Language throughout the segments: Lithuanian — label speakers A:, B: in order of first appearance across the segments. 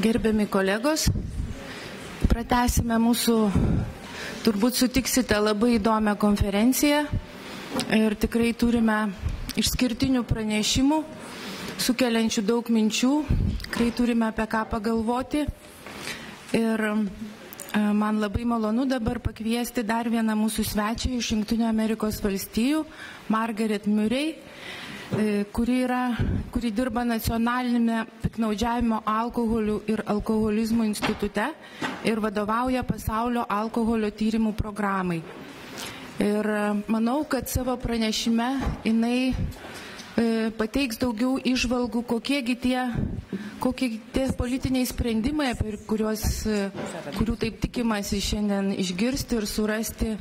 A: Gerbiami kolegos, pratęsime mūsų, turbūt sutiksite, labai įdomią konferenciją ir tikrai turime išskirtinių pranešimų, sukeliančių daug minčių, tikrai turime apie ką pagalvoti ir man labai malonu dabar pakviesti dar vieną mūsų svečią iš Jungtinių Amerikos valstijų, Margaret Murray, kuri dirba nacionalinėme piktnaudžiavimo alkoholiu ir alkoholizmo institute ir vadovauja pasaulio alkoholio tyrimų programai. Ir manau, kad savo pranešime jinai pateiks daugiau įžvalgų, kokie tie politiniai sprendimai, kurių taip tikimasi šiandien išgirsti ir surasti,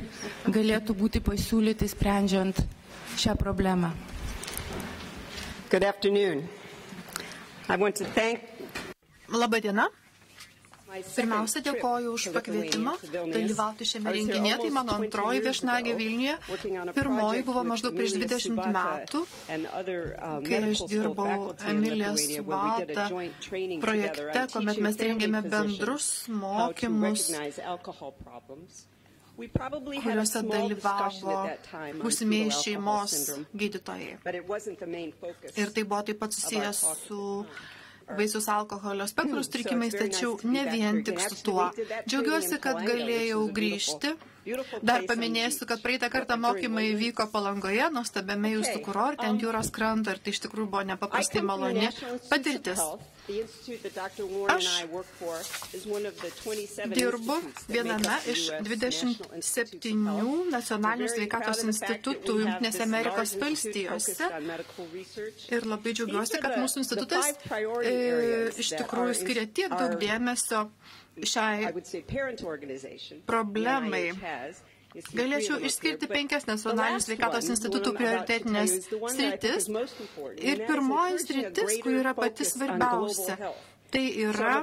A: galėtų būti pasiūlyti sprendžiant šią problemą.
B: Good afternoon. I want to thank
C: Labą dieną. Pirmiausia, dėkoju už pakvietimą dalyvauti šiame renginyje. Tai mano antroji viešnagė Vilniuje. Pirmoji buvo maždaug prieš 20 metų, kai aš dirbau Emilijos Subalta projekte, kuomet mes rengėme bendrus mokymus, kuriuose dalyvavo būsimieji šeimos gydytojai. Ir tai buvo taip pat susijęs su vaisiaus alkoholio spektro sutrikimais, tačiau ne vien tik su tuo. Džiaugiuosi, kad galėjau grįžti. Dar paminėsiu, kad praeitą kartą mokymai vyko Palangoje, nuostabiame jūsų kurorte ant jūros kranto, ir tai iš tikrųjų buvo nepaprastai maloni patirtis. Aš dirbu viename iš 27 nacionalinių sveikatos institutų Jungtinėse Amerikos valstijose ir labai džiaugiuosi, kad mūsų institutas iš tikrųjų skiria tiek daug dėmesio šiai problemai. Galėčiau išskirti 5 nacionalinių sveikatos institutų prioritetinės sritis. Ir pirmoji sritis, kur yra pati svarbiausia, tai yra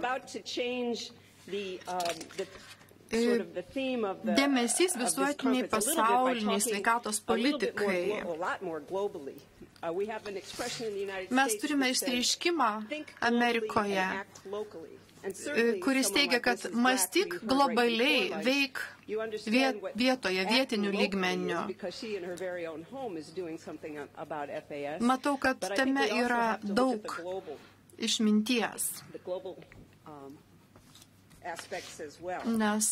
C: dėmesys visuotiniai pasauliniai sveikatos politikai. Mes turime išsireiškimą Amerikoje, kuris teigia, kad mąstyk globaliai, veik vietoje, vietinių lygmenių. Matau, kad tame yra daug išminties. Nes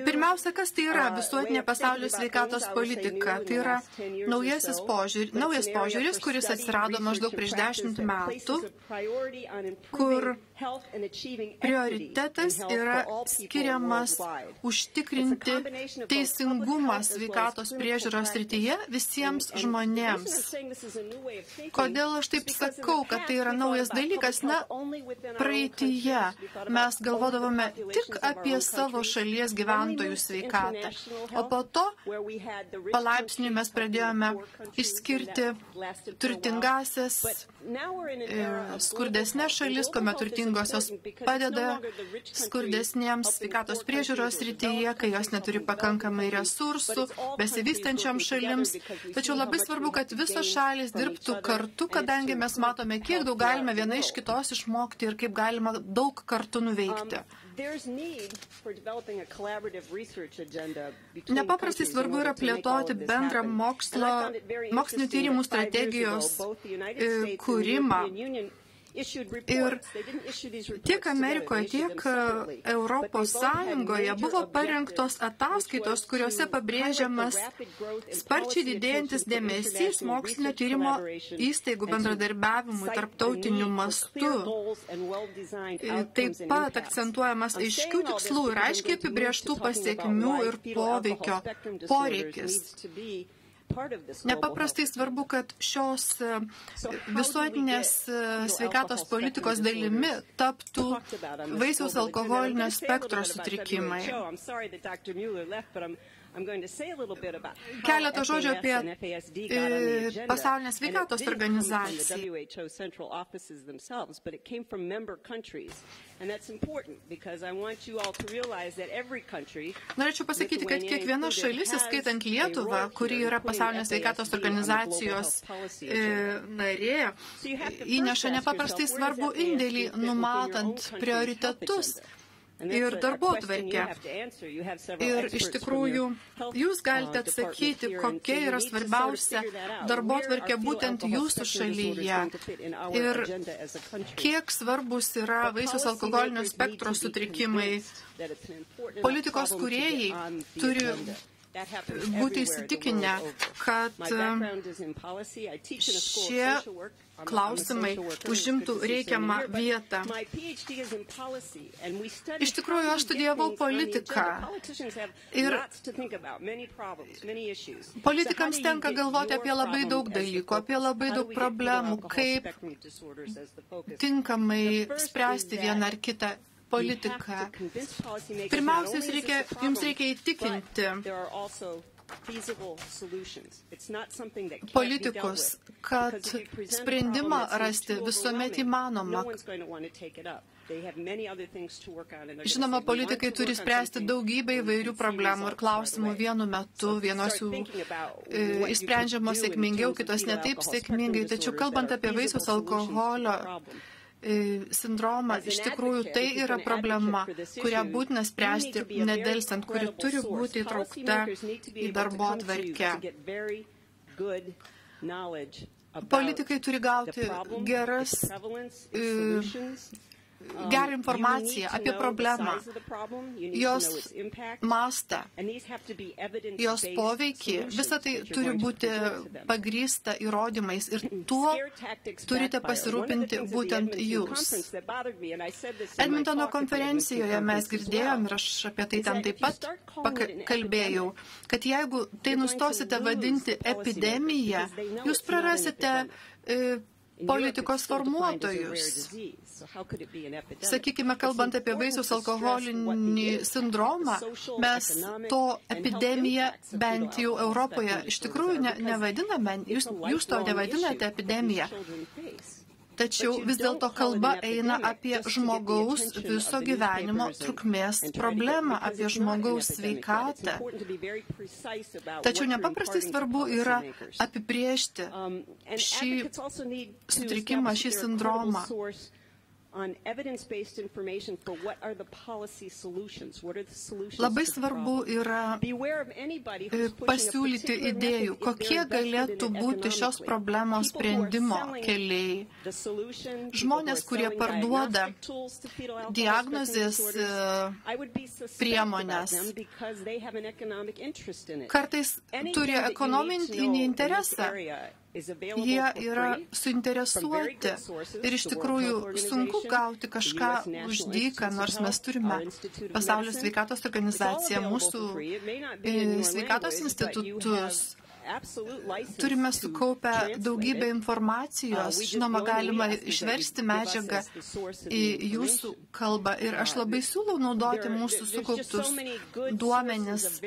C: pirmiausia, kas tai yra visuotinė pasaulio sveikatos politika? Tai yra naujas požiūris, kuris atsirado maždaug prieš 10 metų, kur prioritetas yra skiriamas užtikrinti teisingumą sveikatos priežiūros srityje visiems žmonėms. Kodėl aš taip sakau, kad tai yra naujas dalykas? Na, praeityje mes galvodavome tik apie savo šalies gyventojų sveikatą, o po to palaipsniui mes pradėjome išskirti turtingasias skurdesnės šalis, kuomet turtingosios padeda skurdesniems sveikatos priežiūros srityje, kai jos neturi pakankamai resursų besivystančiom šalims. Tačiau labai svarbu, kad visos šalis dirbtų kartu, kadangi mes matome, kiek daug galime viena iš kitos išmokti ir kaip galima daug kartu nuveikti. Nepaprastai svarbu yra plėtoti bendrą mokslinių tyrimų strategijos kūrimą. Ir tiek Amerikoje, tiek Europos Sąjungoje buvo parengtos ataskaitos, kuriuose pabrėžiamas sparčiai didėjantis dėmesys mokslinio tyrimo įstaigų bendradarbiavimui tarptautiniu mastu. Taip pat akcentuojamas aiškių tikslų ir aiškiai apibrėžtų pasiekmių ir poveikio poreikis. Nepaprastai svarbu, kad šios visuotinės sveikatos politikos dalimi taptų vaisiaus alkoholinio spektro sutrikimai. Keletą žodžių apie Pasaulinę sveikatos organizaciją. Norėčiau pasakyti, kad kiekviena šalis, įskaitant Lietuvą, kuri yra Pasaulinės sveikatos organizacijos narė, įneša nepaprastai svarbų indėlį numatant prioritetus ir darbotvarkę. Ir iš tikrųjų, jūs galite atsakyti, kokia yra svarbiausia darbotvarkė būtent jūsų šalyje. Ir kiek svarbus yra vaisiaus alkoholinio spektro sutrikimai. Politikos kūrėjai turi būti įsitikinę, kad šie klausimai užimtų reikiamą vietą. Iš tikrųjų, aš studijavau politiką ir politikams tenka galvoti apie labai daug dalykų, apie labai daug problemų, kaip tinkamai spręsti vieną ar kitą politiką. Pirmiausia, jums reikia įtikinti politikus, kad sprendimą rasti visuomet įmanoma. Žinoma, politikai turi spręsti daugybę įvairių problemų ir klausimų vienu metu, vienos jų išsprendžiamos sėkmingiau, kitos netaip sėkmingai. Tačiau kalbant apie vaisiaus alkoholio sindromą, iš tikrųjų tai yra problema, kurią būtina spręsti nedelsant, kuri turi būti įtraukta į darbotvarkę. Politikai turi gauti gerą informaciją apie problemą, jos mastą, jos poveikį. Visa tai turi būti pagrįsta įrodymais ir tuo turite pasirūpinti būtent jūs. Edmontono konferencijoje mes girdėjom, ir aš apie tai ten taip pat kalbėjau, kad jeigu tai nustosite vadinti epidemiją, jūs prarasite politikos formuotojus. Sakykime, kalbant apie vaisiaus alkoholinį sindromą, mes to epidemiją bent jau Europoje iš tikrųjų nevadiname, jūs to nevadinate epidemiją. Tačiau vis dėlto kalba eina apie žmogaus viso gyvenimo trukmės problemą, apie žmogaus sveikatą. Tačiau nepaprastai svarbu yra apibrėžti šį sutrikimą, šį sindromą. Labai svarbu yra pasiūlyti idėjų, kokie galėtų būti šios problemos sprendimo keliai. Žmonės, kurie parduoda diagnozės priemonės, kartais turi ekonominį interesą. Jie yra suinteresuoti ir iš tikrųjų sunku gauti kažką už dyką, nors mes turime Pasaulio sveikatos organizaciją, mūsų sveikatos institutus. Turime sukaupę daugybę informacijos, žinoma, galima išversti medžiagą į jūsų kalbą ir aš labai siūlau naudoti mūsų sukauptus duomenis,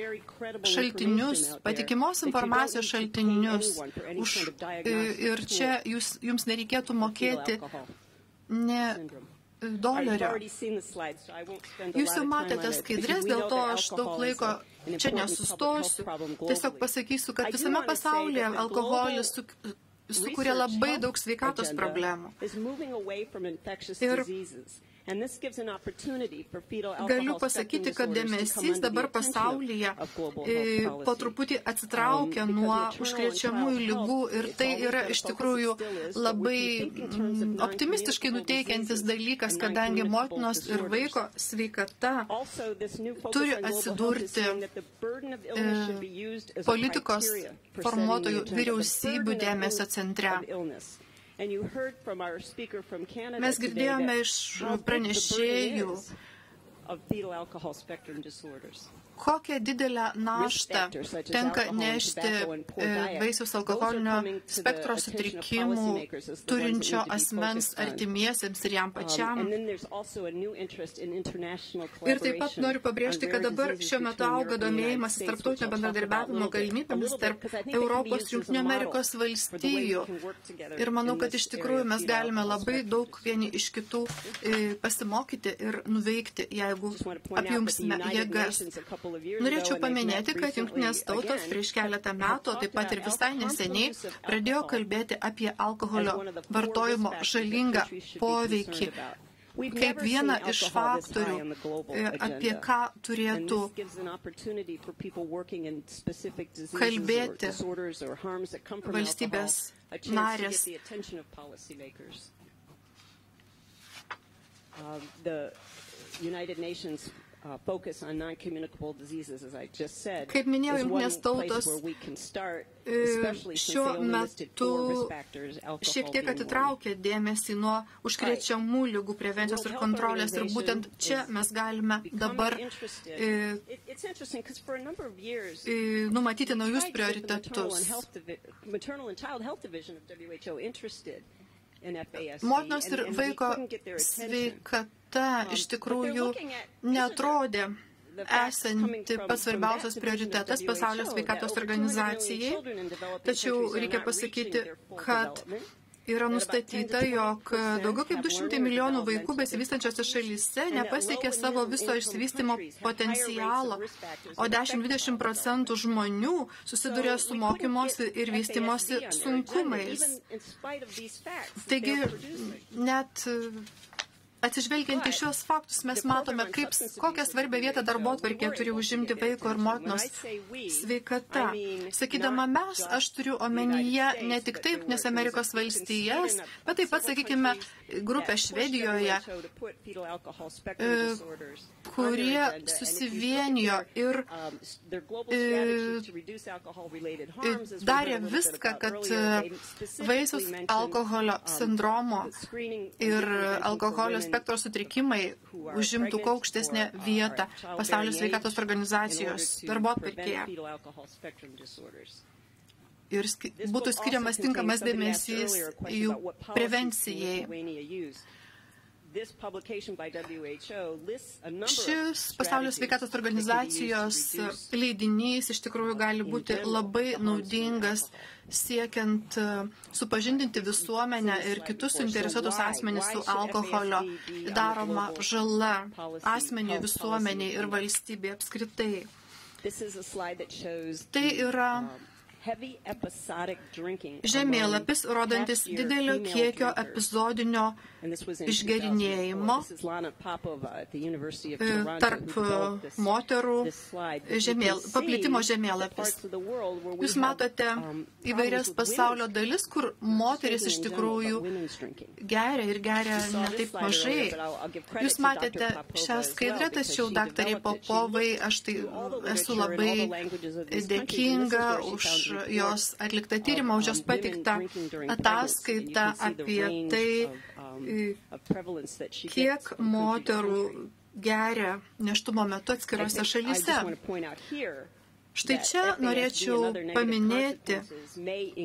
C: šaltinius, patikimos informacijos šaltinius. Ir čia jums nereikėtų mokėti ne dolerio. Jūs jau matėte skaidrės, dėl to aš daug laiko čia nesustosiu. Tiesiog pasakysiu, kad visame pasaulyje alkoholis sukuria labai daug sveikatos problemų. Ir galiu pasakyti, kad dėmesys dabar pasaulyje po truputį atsitraukia nuo užkrečiamųjų ligų ir tai yra iš tikrųjų labai optimistiškai nuteikiantis dalykas, kadangi motinos ir vaiko sveikata turi atsidurti politikos formuotojų vyriausybių dėmesio centre. Mes girdėjome iš pranešėjų kokią didelę naštą tenka nešti vaisiaus alkoholinio spektro sutrikimų turinčio asmens artimiesiems ir jam pačiam. Ir taip pat noriu pabrėžti, kad dabar šiuo metu auga domėjimas tarptautinio bendradarbiavimo galimybėmis tarp Europos ir Jungtinių Amerikos valstijų. Ir manau, kad iš tikrųjų mes galime labai daug vieni iš kitų pasimokyti ir nuveikti, jeigu apjungsime jėgas. Norėčiau paminėti, kad Jungtinės tautos prieš keletą metų, taip pat ir visai neseniai, pradėjo kalbėti apie alkoholio vartojimo žalingą poveikį kaip vieną iš faktorių, apie ką turėtų kalbėti valstybės narės. Kaip minėjau, Jungtinės tautos šiuo metu šiek tiek atitraukia dėmesį nuo užkrečiamų ligų prevencijos ir kontrolės ir būtent čia mes galime dabar numatyti naujus prioritetus. Motinos ir vaiko sveikata iš tikrųjų netrodė esanti pats svarbiausias prioritetas pasaulio sveikatos organizacijai, tačiau reikia pasakyti, kad yra nustatyta, jog daugiau kaip 200 milijonų vaikų besivystančiose šalyse nepasiekė savo viso išsivystymo potencialo, o 10-20% žmonių susiduria su mokymosi ir vystymosi sunkumais. Taigi, net atsižvelgiant į šios faktus, mes matome, kokią svarbią vietą darbotvarkėje turi užimti vaiko ir motinos sveikata. Sakydama mes, aš turiu omenyje ne tik taip, nes Amerikos valstijas, bet taip pat, sakykime, grupę Švedijoje, kurie susivienijo ir darė viską, kad vaisiaus alkoholio sindromo ir alkoholio spektro sutrikimai užimtų kuo aukštesnę vietą pasaulio sveikatos organizacijos darbotvarkėje. Ir būtų skiriamas tinkamas dėmesys jų prevencijai. Šis pasaulio sveikatos organizacijos leidinys iš tikrųjų gali būti labai naudingas siekiant supažindinti visuomenę ir kitus suinteresuotus asmenys su alkoholio daroma žala asmeniui, visuomeniai ir valstybei apskritai. Tai yra žemėlapis, rodantis didelio kiekio epizodinio išgerinėjimo tarp moterų paplitimo žemėlapis. Jūs matote įvairias pasaulio dalis, kur moteris iš tikrųjų geria ir geria netaip mažai. Jūs matėte šią skaidrę, tačiau daktarė Popovai, aš tai esu labai dėkinga už jos atliktą tyrimą, už jos patiktą ataskaitą apie tai, kiek moterų geria nėštumo metu atskirose šalyse. Štai čia norėčiau paminėti,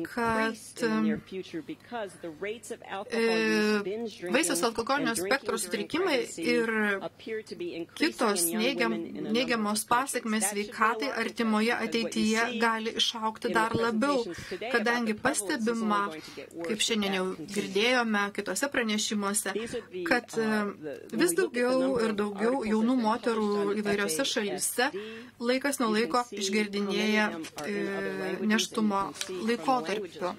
C: kad vaisiaus alkoholinio spektro sutrikimai ir kitos neigiamos pasekmės sveikatai artimoje ateityje gali išaugti dar labiau, kadangi pastebima, kaip šiandien jau girdėjome kitose pranešimuose, kad vis daugiau ir daugiau jaunų moterų įvairiose šalyse laikas nuo laiko išgirdinėja nėštumo laikotarpiu.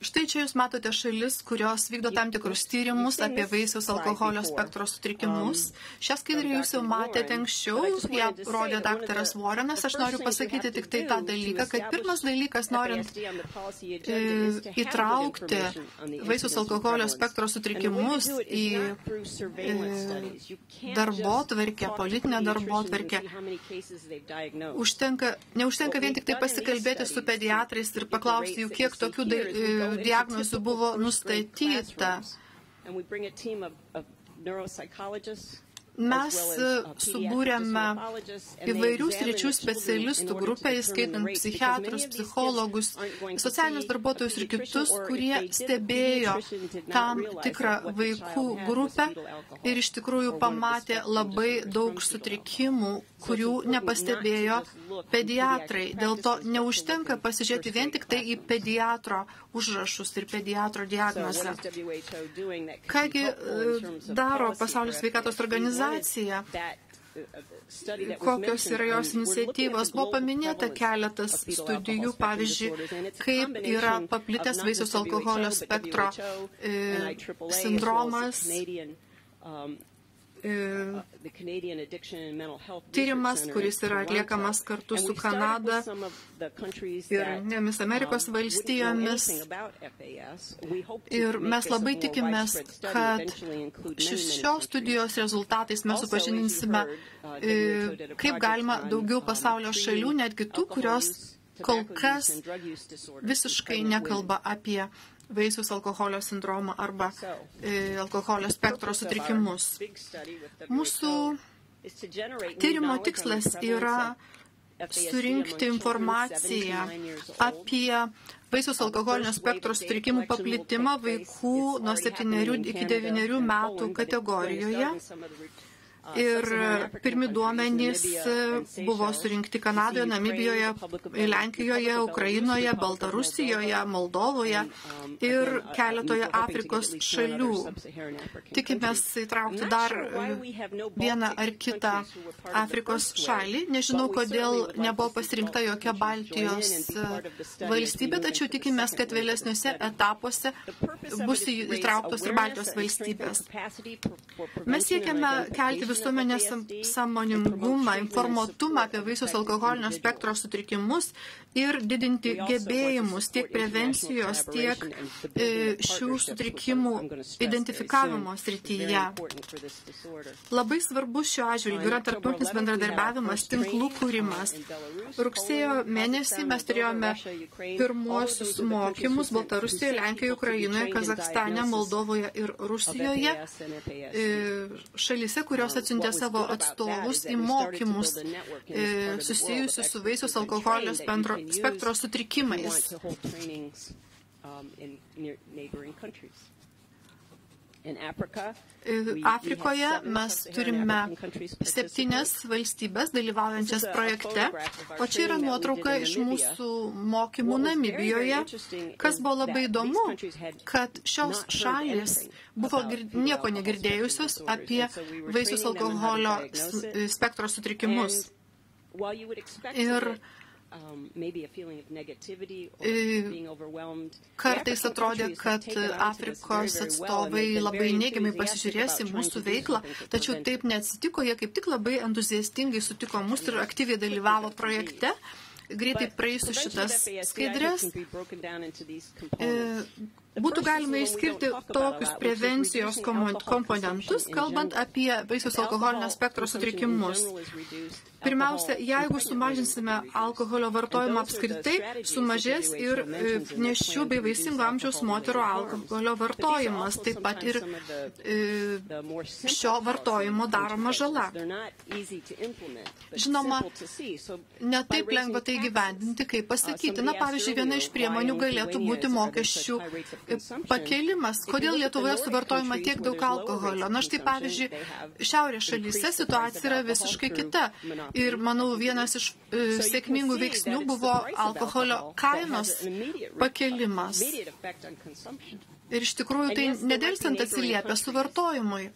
C: Štai čia jūs matote šalis, kurios vykdo tam tikrus tyrimus apie vaisiaus alkoholio spektro sutrikimus. Šią skaidrę jūs jau matėte anksčiau, ją rodė daktaras Warrenas. Aš noriu pasakyti tik tai tą dalyką, kad pirmas dalykas, norint įtraukti vaisiaus alkoholio spektro sutrikimus į darbotvarkę, politinę darbotvarkę, neužtenka vien tik tai pasikalbėti su pediatrais ir paklausti jų, kiek tokių diagnozių buvo nustatyta. Mes subūrėme įvairių sričių specialistų grupę, įskaitant psichiatrus, psichologus, socialinius darbuotojus ir kitus, kurie stebėjo tam tikrą vaikų grupę ir iš tikrųjų pamatė labai daug sutrikimų, kurių nepastebėjo pediatrai. Dėl to neužtenka pasižiūrėti vien tik tai į pediatro užrašus ir pediatro diagnozę. Kągi daro Pasaulio sveikatos organizacija, kokios yra jos iniciatyvos. Buvo paminėta keletas studijų, pavyzdžiui, kaip yra paplitęs vaisiaus alkoholio spektro sindromas, tyrimas, kuris yra atliekamas kartu su Kanada ir Jungtinėmis Amerikos valstijomis. Ir mes labai tikimės, kad šios studijos rezultatais mes supažindinsime, kaip galima daugiau pasaulio šalių, netgi tų, kurios kol kas visiškai nekalba apie vaisiaus alkoholio sindromą arba alkoholio spektro sutrikimus. Mūsų tyrimo tikslas yra surinkti informaciją apie vaisiaus alkoholinio spektro sutrikimų paplitimą vaikų nuo 7 iki 9 metų kategorijoje. Ir pirmi duomenys buvo surinkti Kanadoje, Namibijoje, Lenkijoje, Ukrainoje, Baltarusijoje, Moldovoje ir keletoje Afrikos šalių. Tikimės įtraukti dar vieną ar kitą Afrikos šalį. Nežinau, kodėl nebuvo pasirinkta jokia Baltijos valstybė, tačiau tikimės, kad vėlesniuose etapuose bus įtrauktos ir Baltijos valstybės. Mes siekiame kelti visuomenės sąmoningumą, informuotumą apie vaisiaus alkoholinio spektro sutrikimus ir didinti gebėjimus tiek prevencijos, tiek šių sutrikimų identifikavimo srityje. Labai svarbus šiuo atžvilgiu yra tarptautinis bendradarbiavimas, tinklų kūrimas. Rugsėjo mėnesį mes turėjome pirmuosius mokymus Baltarusijoje, Lenkijoje, Ukrainoje, Kazakstane, Moldovoje ir Rusijoje, šalyse, kurios atsiuntė savo atstovus į mokymus susijusius su vaisiaus alkoholio spektro sutrikimais. Afrikoje mes turime 7 valstybės dalyvaujančias projekte, o čia yra nuotrauka iš mūsų mokymų Namibijoje. Kas buvo labai įdomu, kad šios šalys buvo nieko negirdėjusios apie vaisiaus alkoholio spektro sutrikimus. Ir kartais atrodė, kad Afrikos atstovai labai neigiamai pasižiūrės į mūsų veiklą, tačiau taip neatsitiko, jie kaip tik labai entuziastingai sutiko mus ir aktyviai dalyvavo projekte. Greitai praeisiu šitas skaidrės. Būtų galima išskirti tokius prevencijos komponentus, kalbant apie vaisiaus alkoholinio spektro sutrikimus. Pirmiausia, jeigu sumažinsime alkoholio vartojimą apskritai, sumažės ir nėščių bei vaisingo amžiaus moterų alkoholio vartojimas, taip pat ir šio vartojimo daroma žala. Žinoma, netaip lengva tai gyvendinti, kaip pasakyti. Na, pavyzdžiui, viena iš priemonių galėtų būti mokesčių pakėlimas. Kodėl Lietuvoje suvartojama tiek daug alkoholio? Na, štai, pavyzdžiui, šiaurės šalyse situacija yra visiškai kita. Ir, manau, vienas iš sėkmingų veiksnių buvo alkoholio kainos pakėlimas. Ir iš tikrųjų tai nedelsiant atsiliepia suvartojimui.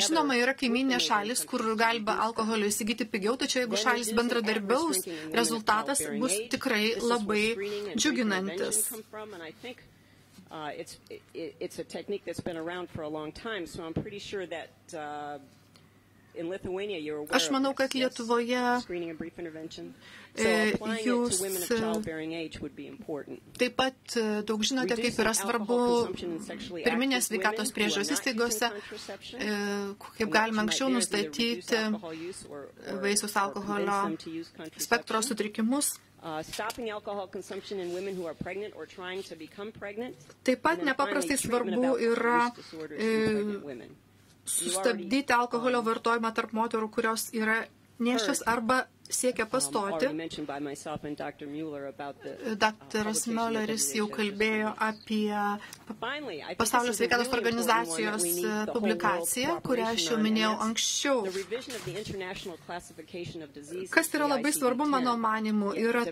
C: Žinoma, yra kaiminė šalis, kur galima alkoholio įsigyti pigiau, tačiau jeigu šalis bendradarbiaus, rezultatas bus tikrai labai džiuginantis.
B: It's a technique that's been around for a long time, so I'm pretty sure that
C: Aš manau, kad Lietuvoje jūs taip pat daug žinote, kaip yra svarbu pirminės sveikatos priežiūros įstaigose, kaip galima anksčiau nustatyti vaisiaus alkoholio spektro sutrikimus. Taip pat nepaprastai svarbu yra sustabdyti alkoholio vartojimą tarp moterų, kurios yra nėščios arba siekia pastoti. Daktaras Mülleris jau kalbėjo apie Pasaulio sveikatos organizacijos publikaciją, kurią aš jau minėjau anksčiau. Kas yra labai svarbu, mano manimu, yra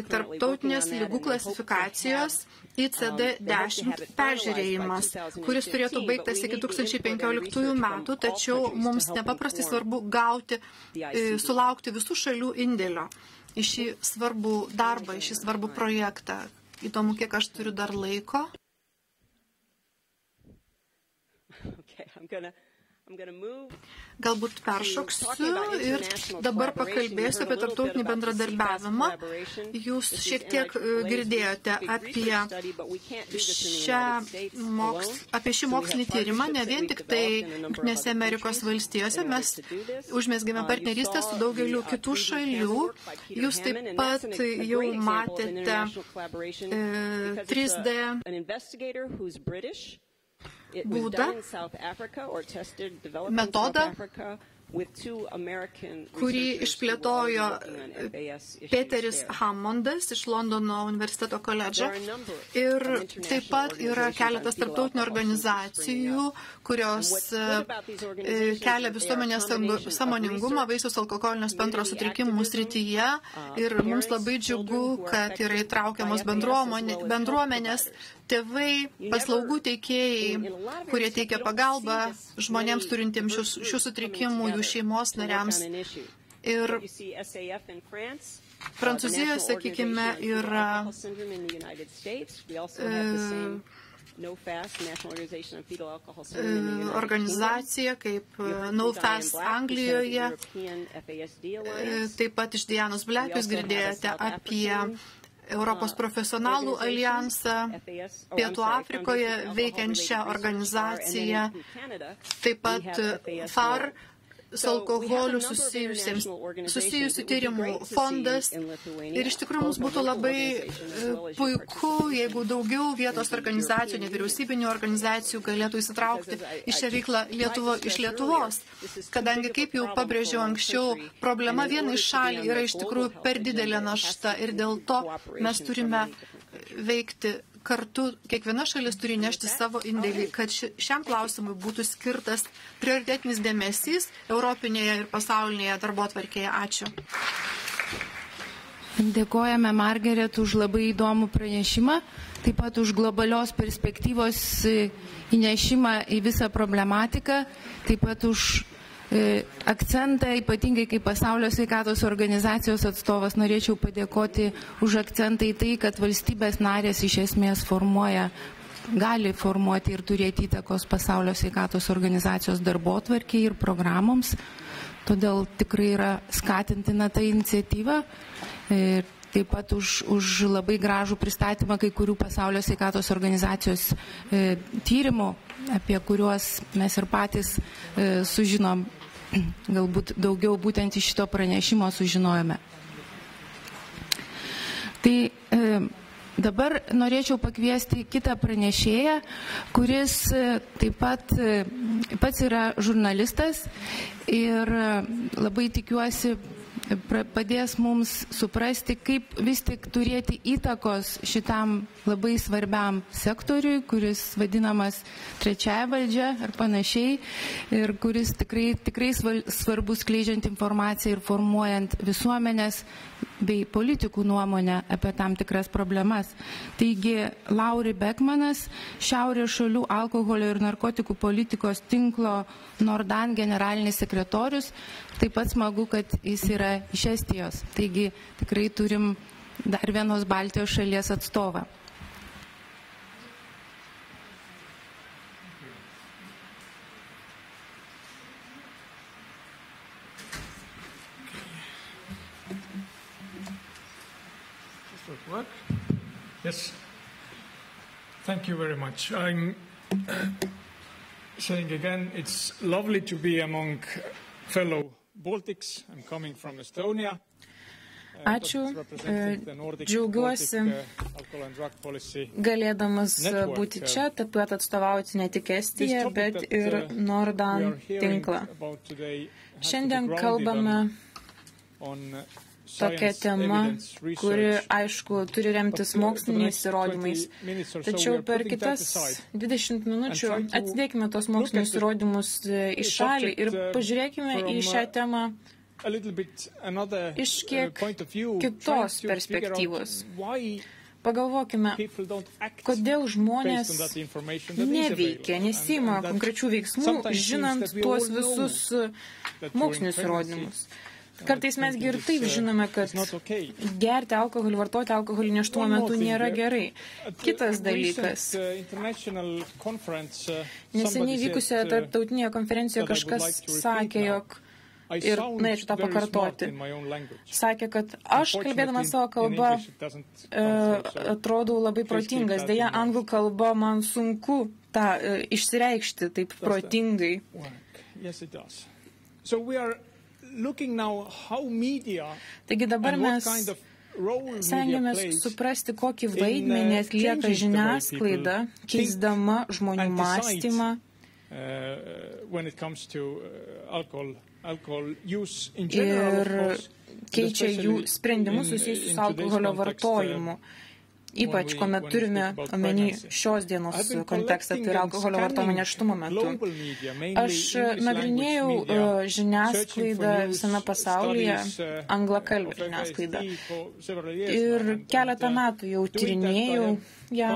C: tarptautinės ligų klasifikacijos ICD-10 peržiūrėjimas, kuris turėtų baigtas iki 2015 metų, tačiau mums nepaprastai svarbu sulaukti visų šalių indėlio į šį svarbų darbą, į šį svarbų projektą. Įdomu, kiek aš turiu dar laiko. Galbūt peršoksiu ir dabar pakalbėsiu apie tarptautinį bendradarbiavimą. Jūs šiek tiek girdėjote apie šį mokslinį tyrimą, ne vien tik tai Jungtinėse Amerikos valstijose, mes užmezgėme partnerystę su daugeliu kitų šalių. Jūs taip pat jau matėte 3D būdą, metodą, kurį išplėtojo Peteris Hammondas iš Londono universiteto koledžo. Ir taip pat yra keletas tarptautinių organizacijų, kurios kelia visuomenės sąmoningumą vaisiaus alkoholinio spektro sutrikimų srityje. Ir mums labai džiugu, kad yra įtraukiamos bendruomenės, tėvai, paslaugų teikėjai, kurie teikia pagalbą žmonėms turintiems šių sutrikimų, jų šeimos nariams. Ir Prancūzijoje, sakykime, yra organizacija kaip No Fast Anglijoje. Taip pat iš Dianos Black jūs girdėjote apie Europos profesionalų alijansą, Pietų Afrikoje veikiančią organizaciją, taip pat FAR, su alkoholiu susijusių tyrimų fondas. Ir iš tikrųjų mums būtų labai puiku, jeigu daugiau vietos organizacijų, nevyriausybinių organizacijų galėtų įsitraukti į šią veiklą iš Lietuvos. Kadangi, kaip jau pabrėžiau anksčiau, problema vienai šaliai yra iš tikrųjų per didelė našta ir dėl to mes turime veikti kartu, kiekviena šalis turi nešti savo indėlį, kad šiam klausimui būtų skirtas prioritetinis dėmesys europinėje ir pasaulinėje darbotvarkėje. Ačiū.
A: Dėkojame Margaret už labai įdomų pranešimą, taip pat už globalios perspektyvos įnešimą į visą problematiką, taip pat už akcentą, ypatingai kaip Pasaulio sveikatos organizacijos atstovas, norėčiau padėkoti už akcentą į tai, kad valstybės narės iš esmės gali formuoti ir turėti įtakos Pasaulio sveikatos organizacijos darbotvarkei ir programoms. Todėl tikrai yra skatintina ta iniciatyva. Taip pat už labai gražų pristatymą kai kurių Pasaulio sveikatos organizacijos tyrimų, apie kuriuos mes ir patys sužinom, galbūt daugiau būtent iš šito pranešimo sužinojome. Tai dabar norėčiau pakviesti kitą pranešėją, kuris taip pat pats yra žurnalistas ir labai tikiuosi padės mums suprasti, kaip vis tik turėti įtakos šitam labai svarbiam sektoriui, kuris vadinamas trečiaja valdžia ar panašiai, ir kuris tikrai svarbus skleidžiant informaciją ir formuojant visuomenės bei politikų nuomonę apie tam tikras problemas. Taigi, Lauri Beckmanas, Šiaurės šalių alkoholio ir narkotikų politikos tinklo Nordan generalinis sekretorius, taip pat smagu, kad jis yra iš Estijos. Taigi, tikrai turim dar vienos Baltijos šalies atstovą.
D: Yes, thank you very much. I'm saying again, it's lovely to be among fellow Baltics. I'm coming from Estonia.
E: Ačiū. Džiaugiuosi galėdamas būti čia, taip pat atstovauti ne tik Estiją, bet ir Nordan tinklą. Šiandien kalbame tokia tema, kuri, aišku, turi remtis moksliniais įrodymais. Tačiau per kitas 20 minučių atidėkime tos mokslinius įrodymus į šalį ir pažiūrėkime į šią temą iš kiek kitos perspektyvos. Pagalvokime, kodėl žmonės neveikia, nesima konkrečių veiksmų, žinant tuos visus mokslinius įrodymus. Kartais mes ir taip žinome, kad gerti alkoholį, vartoti alkoholį nėštumo metu nėra gerai. Kitas dalykas. Neseniai vykusioje tarptautinėje konferencijoje kažkas sakė, jog, ir norėčiau tą pakartoti, sakė, kad aš kalbėdamas savo kalbą atrodau labai protingas. Deja, anglų kalba man sunku tą išsireikšti taip protingai. Taigi dabar mes stengiamės suprasti, kokį vaidmenį atlieka žiniasklaida, keisdama žmonių mąstymą ir keičia jų sprendimus susijusius su alkoholio vartojimu. Ypač, kuomet turime omeny šios dienos kontekstą, tai yra alkoholio vartojimo nėštumo metu. Aš nagrinėjau žiniasklaidą visame pasaulyje, anglakalbę žiniasklaidą. Ir keletą metų jau tyrinėjau ją.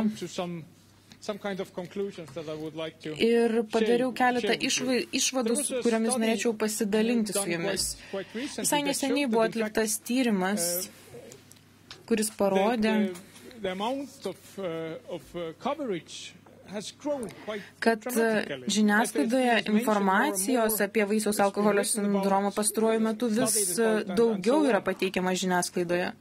E: Ir padariau keletą išvadų, su kuriomis norėčiau pasidalinti su jumis. Visai neseniai buvo atliktas tyrimas, kuris parodė, kad žiniasklaidoje informacijos apie vaisiaus alkoholio sindromą pastaruoju metu vis daugiau yra pateikiama žiniasklaidoje.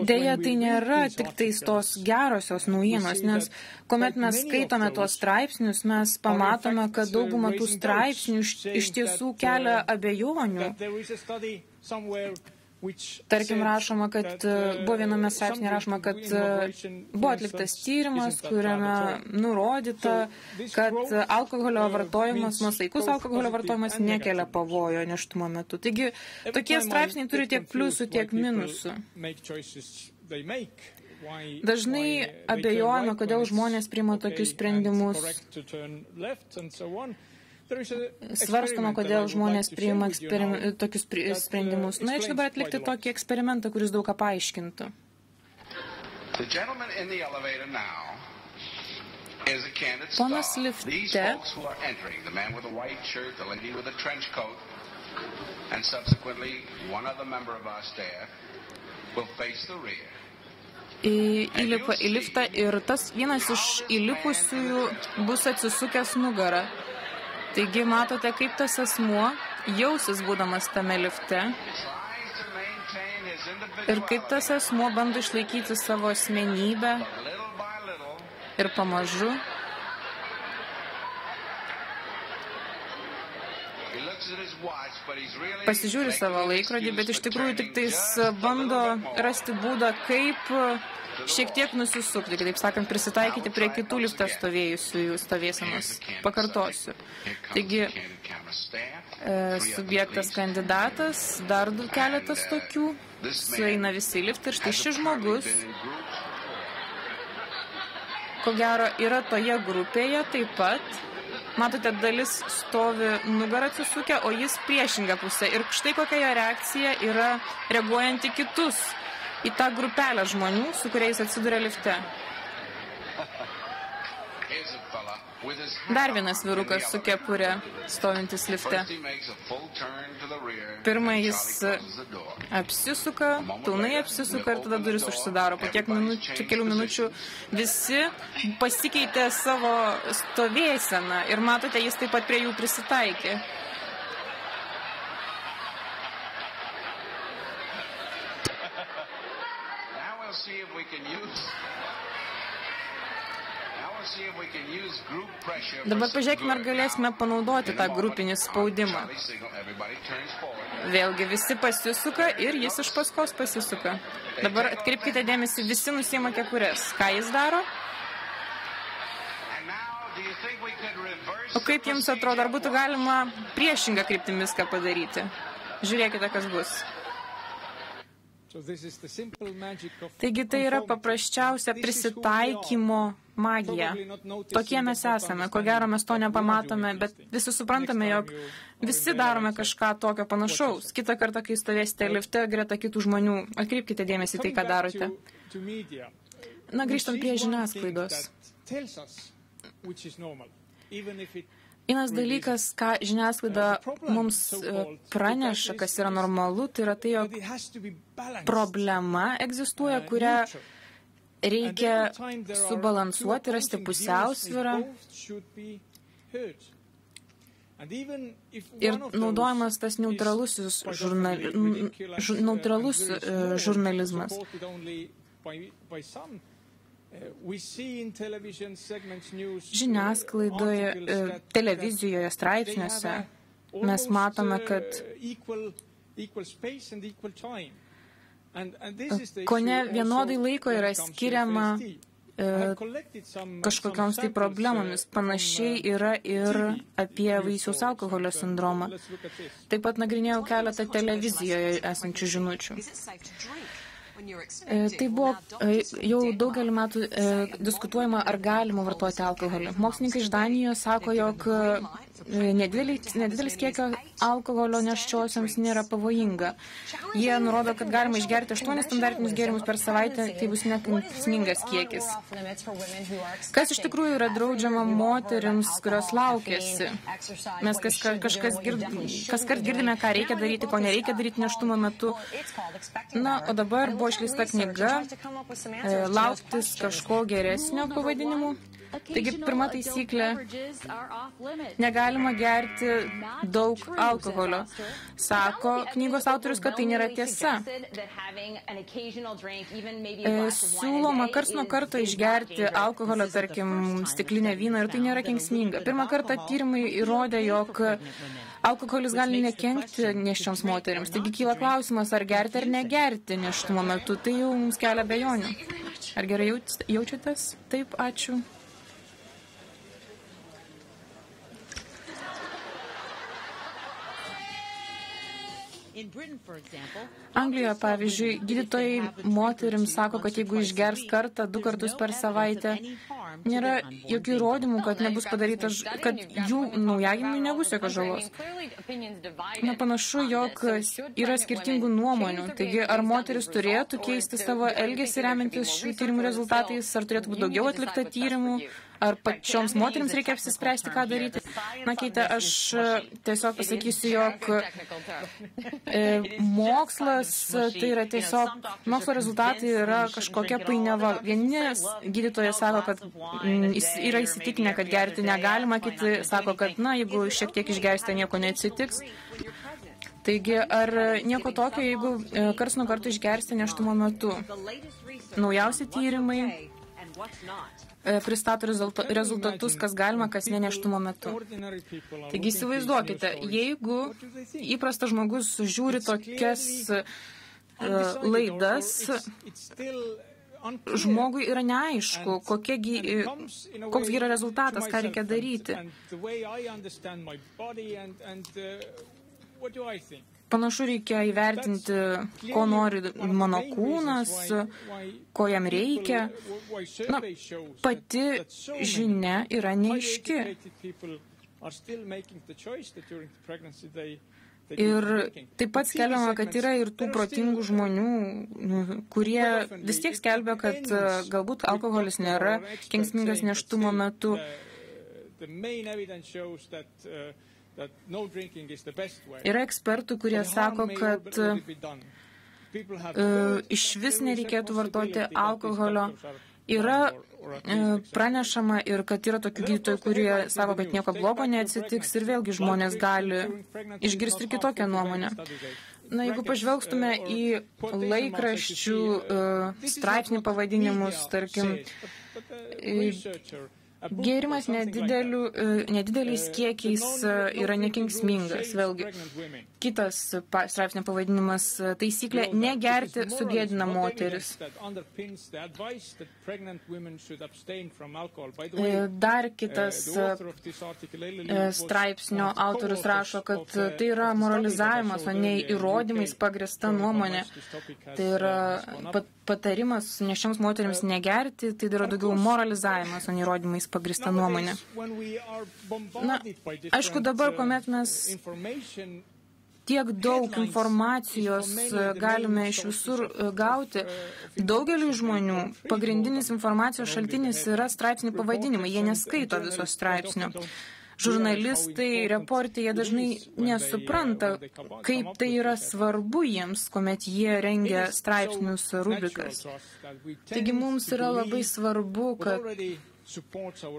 E: Deja, tai nėra tik tais tos gerosios naujienos, nes kuomet mes skaitome tuos straipsnius, mes pamatome, kad dauguma tų straipsnių iš tiesų kelia abejonių. Tarkim, rašoma, kad buvo viename straipsnėje rašoma, kad buvo atliktas tyrimas, kuriame nurodyta, kad alkoholio vartojimas, nuosaikus alkoholio vartojimas nekelia pavojo nėštumo metu. Taigi, tokie straipsniai turi tiek pliusų, tiek minusų. Dažnai abejojame, kodėl žmonės priima tokius sprendimus. Svarstoma, kodėl žmonės priima tokius sprendimus. Na, aš dabar atlikti tokį eksperimentą, kuris daug ką paaiškintų. Ponas lifte įlipa į liftą ir tas vienas iš įlipusiųjų bus atsisukęs nugarą. Taigi matote, kaip tas asmuo jausis būdamas tame lifte ir kaip tas asmuo bando išlaikyti savo asmenybę ir pamažu pasižiūri savo laikrodį, bet iš tikrųjų tik tais bando rasti būdą, kaip šiek tiek nusisukti, kitaip sakant, prisitaikyti prie kitų lifte stovėjusiųjų stovėsenos. Pakartosiu. Taigi, subjektas kandidatas, dar keletas tokių, sueina visi liftai ir štai šis žmogus, ko gero, yra toje grupėje taip pat. Matote, dalis stovi nugarą atsisukę, o jis priešingą pusę. Ir štai kokia jo reakcija yra reaguojant į kitus, į tą grupelę žmonių, su kuriais atsiduria lifte. Dar vienas vyrukas su kepure stovintis lifte. Pirmą jis apsisuka, pilnai apsisuka ir tada duris užsidaro. Po kelių minučių visi pasikeitė savo stovėseną ir matote, jis taip pat prie jų prisitaikė. Dabar pažiūrėkime, ar galėsime panaudoti tą grupinį spaudimą. Vėlgi visi pasisuka ir jis iš paskos pasisuka. Dabar atkreipkite dėmesį, visi nusiima kepures. Ką jis daro? O kaip jums atrodo, ar būtų galima priešingą kryptimį viską padaryti? Žiūrėkite, kas bus. Taigi tai yra paprasčiausia prisitaikymo magija. Tokie mes esame. Ko gero mes to nepamatome, bet visi suprantame, jog visi darome kažką tokio panašaus. Kitą kartą, kai stovėsite lifte greta kitų žmonių, atkreipkite dėmesį tai, ką darote. Na, grįžtant prie žiniasklaidos. Vienas dalykas, ką žiniasklaida mums praneša, kas yra normalu, tai yra tai, jog problema egzistuoja, kurią reikia subalansuoti, rasti pusiausvyrą. Ir naudojamas tas neutralus žurnalizmas. Žiniasklaidoje, televizijoje, straipsniuose mes matome, kad kone vienodai laiko yra skiriama kažkokioms tai problemomis. Panašiai yra ir apie vaisiaus alkoholio sindromą. Taip pat nagrinėjau keletą televizijoje esančių žinučių. Tai buvo jau daugelį metų diskutuojama, ar galima vartoti alkoholį. Mokslininkai iš Danijos sako, jog nedidelis kiekio alkoholio nėščiosioms nėra pavojinga. Jie nurodo, kad galima išgerti 8 standartinius gėrimus per savaitę, tai bus nekenksmingas kiekis. Kas iš tikrųjų yra draudžiama moterims, kurios laukiasi? Mes kaskart girdime, ką reikia daryti, ko nereikia daryti nėštumo metu. Na, o dabar buvo išleista knyga Lauktis kažko geresnio pavadinimu. Taigi, pirma taisyklė, negalima gerti daug alkoholio. Sako knygos autorius, kad tai nėra tiesa. Siūloma karts nuo karto išgerti alkoholio, tarkim, stiklinę vyną, ir tai nėra kenksminga. Pirmą kartą tyrimai įrodė, jog alkoholis gali nekenkti nėščioms moteriams. Taigi kyla klausimas, ar gerti ar negerti nėštumo metu. Tai jau mums kelia abejonių. Ar gerai jaučiatės? Taip, ačiū. Anglijoje, pavyzdžiui, gydytojai moterims sako, kad jeigu išgers kartą, 2 kartus per savaitę, nėra jokių įrodymų, kad nebus padaryta, kad jų naujagimiui nebus jokios žalos. Na, panašu, jog yra skirtingų nuomonių. Taigi, ar moteris turėtų keisti savo elgesį remiantis šių tyrimų rezultatais, ar turėtų būti daugiau atlikta tyrimų, ar pačioms moterims reikia apsispręsti, ką daryti. Na, Keite, aš tiesiog pasakysiu, jog mokslas, tai yra tiesiog, mokslo rezultatai yra kažkokia painiava. Vieni gydytojai sako, kad yra įsitikinę, kad gerti negalima, kiti sako, kad, na, jeigu šiek tiek išgersite, nieko neatsitiks. Taigi, ar nieko tokio, jeigu karts nuo karto išgersite nėštumo metu? Naujausi tyrimai pristato rezultatus, kas galima, kas ne nėštumo metu. Taigi įsivaizduokite, jeigu įprastas žmogus žiūri tokias laidas, žmogui yra neaišku, koks yra rezultatas, ką reikia daryti. Panašu, reikia įvertinti, ko nori mano kūnas, ko jam reikia. Na, pati žinia yra neaiški. Ir taip pat skelbiama, kad yra ir tų protingų žmonių, kurie vis tiek skelbia, kad galbūt alkoholis nėra kenksmingas nėštumo metu. Yra ekspertų, kurie sako, kad iš vis nereikėtų vartoti alkoholio. Yra pranešama ir kad yra tokių gydytojų, kurie sako, kad nieko blogo neatsitiks ir vėlgi žmonės gali išgirsti ir kitokią nuomonę. Na, jeigu pažvelgtume į laikraščių straipsnių pavadinimus, tarkim, Gėrimas nedideliais kiekiais yra nekenksmingas. Vėlgi, kitas straipsnio pavadinimas taisyklė - negerti sugėdina moteris. Dar kitas straipsnio autorius rašo, kad tai yra moralizavimas, o ne įrodymais pagrįsta nuomonė. Tai yra patarimas nešioms moteriams negerti, tai yra daugiau moralizavimas, o ne įrodymais pagrįsta nuomonė. Na, aišku, dabar, kuomet mes tiek daug informacijos galime iš visur gauti, daugeliu žmonių pagrindinis informacijos šaltinis yra straipsnių pavadinimai, jie neskaito viso straipsnio. Žurnalistai, reportai, jie dažnai nesupranta, kaip tai yra svarbu jiems, kuomet jie rengia straipsnius rubrikas. Taigi mums yra labai svarbu, kad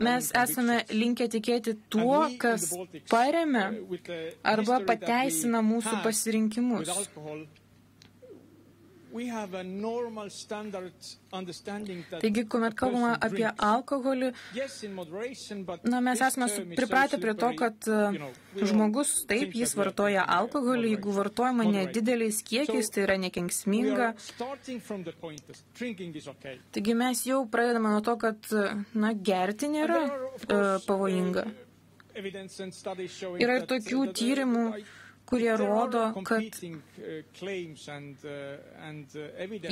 E: mes esame linkę tikėti tuo, kas paremia arba pateisina mūsų pasirinkimus. Taigi, kuomet kalbame apie alkoholį, mes esame pripratę prie to, kad žmogus, taip, jis vartoja alkoholį, jeigu vartojama nedideliais kiekiais, tai yra nekenksminga. Taigi mes jau pradedame nuo to, kad gerti nėra pavojinga. Yra ir tokių tyrimų, kurie rodo, kad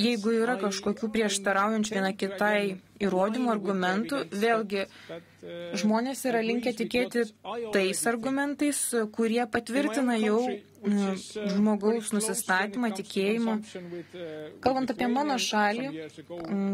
E: jeigu yra kažkokių prieštaraujančių viena kitai įrodymų, argumentų, vėlgi žmonės yra linkę tikėti tais argumentais, kurie patvirtina jau žmogaus nusistatymą, tikėjimą. Kalbant apie mano šalį,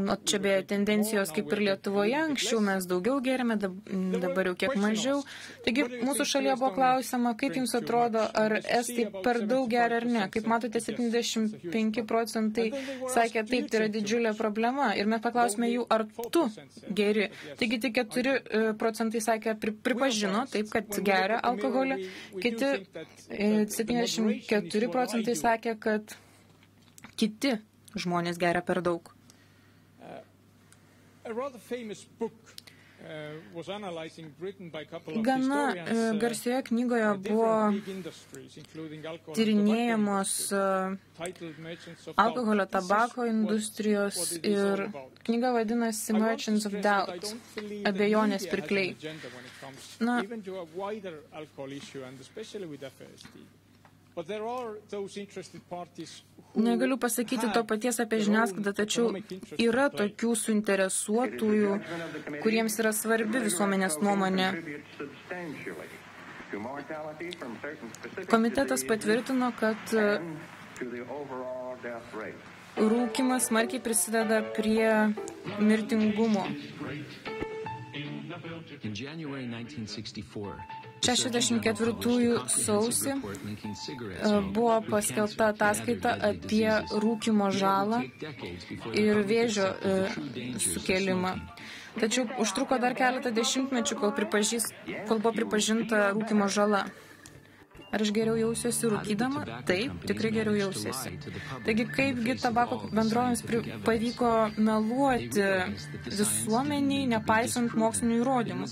E: o čia beje tendencijos kaip ir Lietuvoje, anksčiau mes daugiau gėrėme, dabar jau kiek mažiau. Taigi mūsų šalyje buvo klausima, kaip jums atrodo, ar estai per daug geria ar ne. Kaip matote, 75 procentai sakė, taip, tai yra didžiulė problema. Ir mes paklausime jų, ar tu geri. Taigi tik 4 procentai sakė, pripažino, taip, kad geria alkoholį. Kiti 74 procentai sakė, kad kiti žmonės geria per daug. Gana garsioje knygoje buvo tyrinėjamos alkoholio, tabako industrijos ir knyga vadinasi Merchants of Doubt, abejonės pirkliai. Na, negaliu pasakyti to paties apie žiniasklaidą, tačiau yra tokių suinteresuotųjų, kuriems yra svarbi visuomenės nuomonė. Komitetas patvirtino, kad rūkymas smarkiai prisideda prie mirtingumo. 64 sausį buvo paskelbta ataskaita apie rūkymo žalą ir vėžio sukėlimą. Tačiau užtruko dar keletą dešimtmečių, kol buvo pripažinta rūkymo žala. Ar aš geriau jausiuosi rūkydama? Taip, tikrai geriau jausiuosi. Taigi, kaipgi tabako bendrovėms pavyko meluoti visuomeniai, nepaisant mokslinių įrodymų?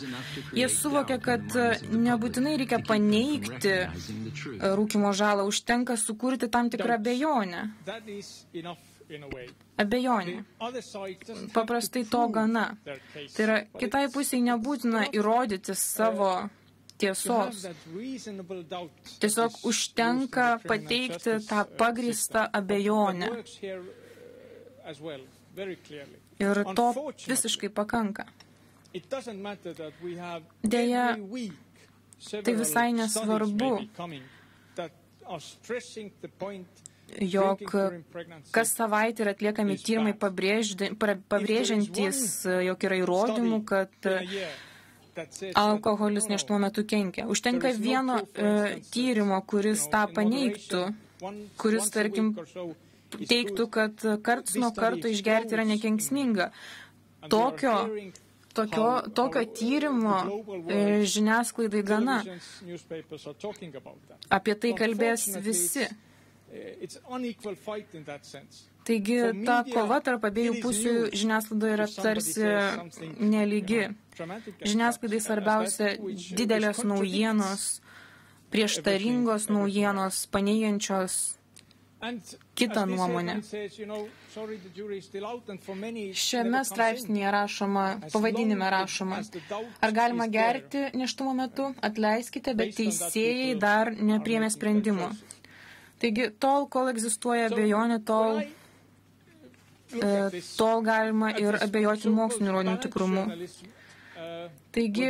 E: Jie suvokia, kad nebūtinai reikia paneigti rūkymo žalą, užtenka sukurti tam tikrą abejonę. Abejonė. Paprastai to gana. Tai yra, kitai pusiai nebūtina įrodyti savo tiesos. Tiesiog užtenka pateikti tą pagrįstą abejonę. Ir to visiškai pakanka. Deja, tai visai nesvarbu, jog kas savaitę yra atliekami tyrimai pabrėžiantys, jog yra įrodymų, kad alkoholis nėštumo metu kenkia. Užtenka vieno tyrimo, kuris tą paneigtų, kuris, tarkim, teiktų, kad karts nuo karto išgerti yra nekenksminga. Tokio tyrimo žiniasklaidai gana. Apie tai kalbės visi. Taigi ta kova tarp abiejų pusių žiniasklaidoje yra tarsi nelygi. Žiniasklaidai svarbiausia didelės naujienos, prieštaringos naujienos, paneigiančios kitą nuomonę. Šiame straipsnėje rašoma, pavadinime rašoma, ar galima gerti nėštumo metu, atleiskite, bet teisėjai dar nepriėmė sprendimo. Taigi, tol, kol egzistuoja abejonė, tol galima ir abejoti mokslinių įrodymų tikrumu. Taigi,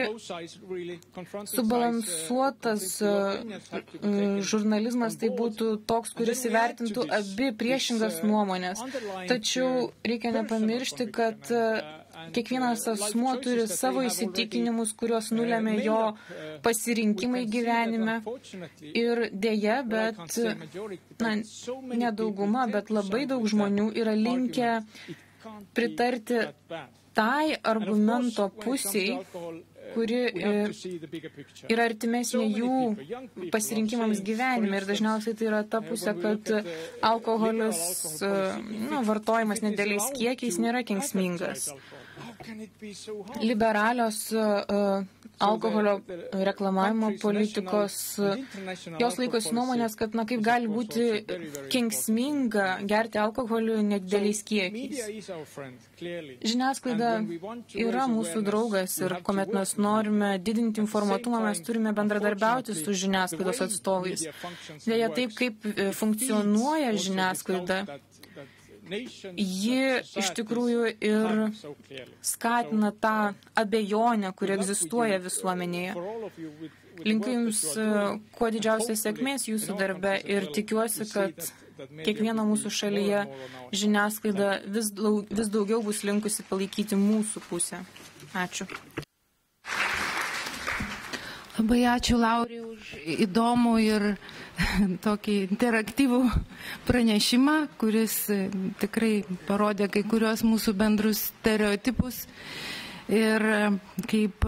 E: subalansuotas žurnalizmas tai būtų toks, kuris įvertintų abi priešingas nuomonės. Tačiau reikia nepamiršti, kad kiekvienas asmuo turi savo įsitikinimus, kuriuos nulemia jo pasirinkimai gyvenime. Ir dėja, bet, ne dauguma, bet labai daug žmonių yra linkę pritarti tai argumento pusiai, kuri yra artimesnė jų pasirinkimams gyvenime. Ir dažniausiai tai yra ta pusė, kad alkoholis, vartojimas nedėliais kiekiais nėra kenksmingas. Liberalios alkoholio reklamavimo politikos, jos laikosi nuomonės, kad kaip gali būti kenksminga gerti alkoholį nedėliais kiekiais. Žiniasklaida yra mūsų draugas ir kuomet mes norime didinti informatumą, mes turime bendradarbiauti su žiniasklaidos atstovais. Deja, taip kaip funkcionuoja žiniasklaida, ji iš tikrųjų ir skatina tą abejonę, kuri egzistuoja visuomenėje. Linkiu Jums kuo didžiausios sėkmės Jūsų darbe ir tikiuosi, kad kiekviena mūsų šalyje žiniasklaida vis daugiau bus linkusi palaikyti mūsų pusę. Ačiū.
A: Labai ačiū, Laurai, už įdomų ir tokį interaktyvų pranešimą, kuris tikrai parodė kai kurios mūsų bendrus stereotipus ir kaip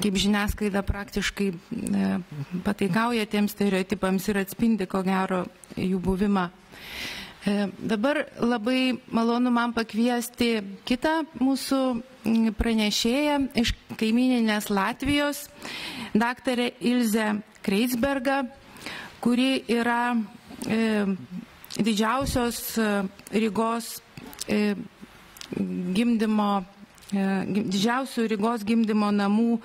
A: žiniasklaida praktiškai pataikauja tiems stereotipams ir atspindi, ko gero, jų buvimą. Dabar labai malonu man pakviesti kitą mūsų pranešėją iš kaimyninės Latvijos, daktarę Ilzę Kreitsbergą, kuri yra didžiausios Rygos didžiausių Rygos gimdymo namų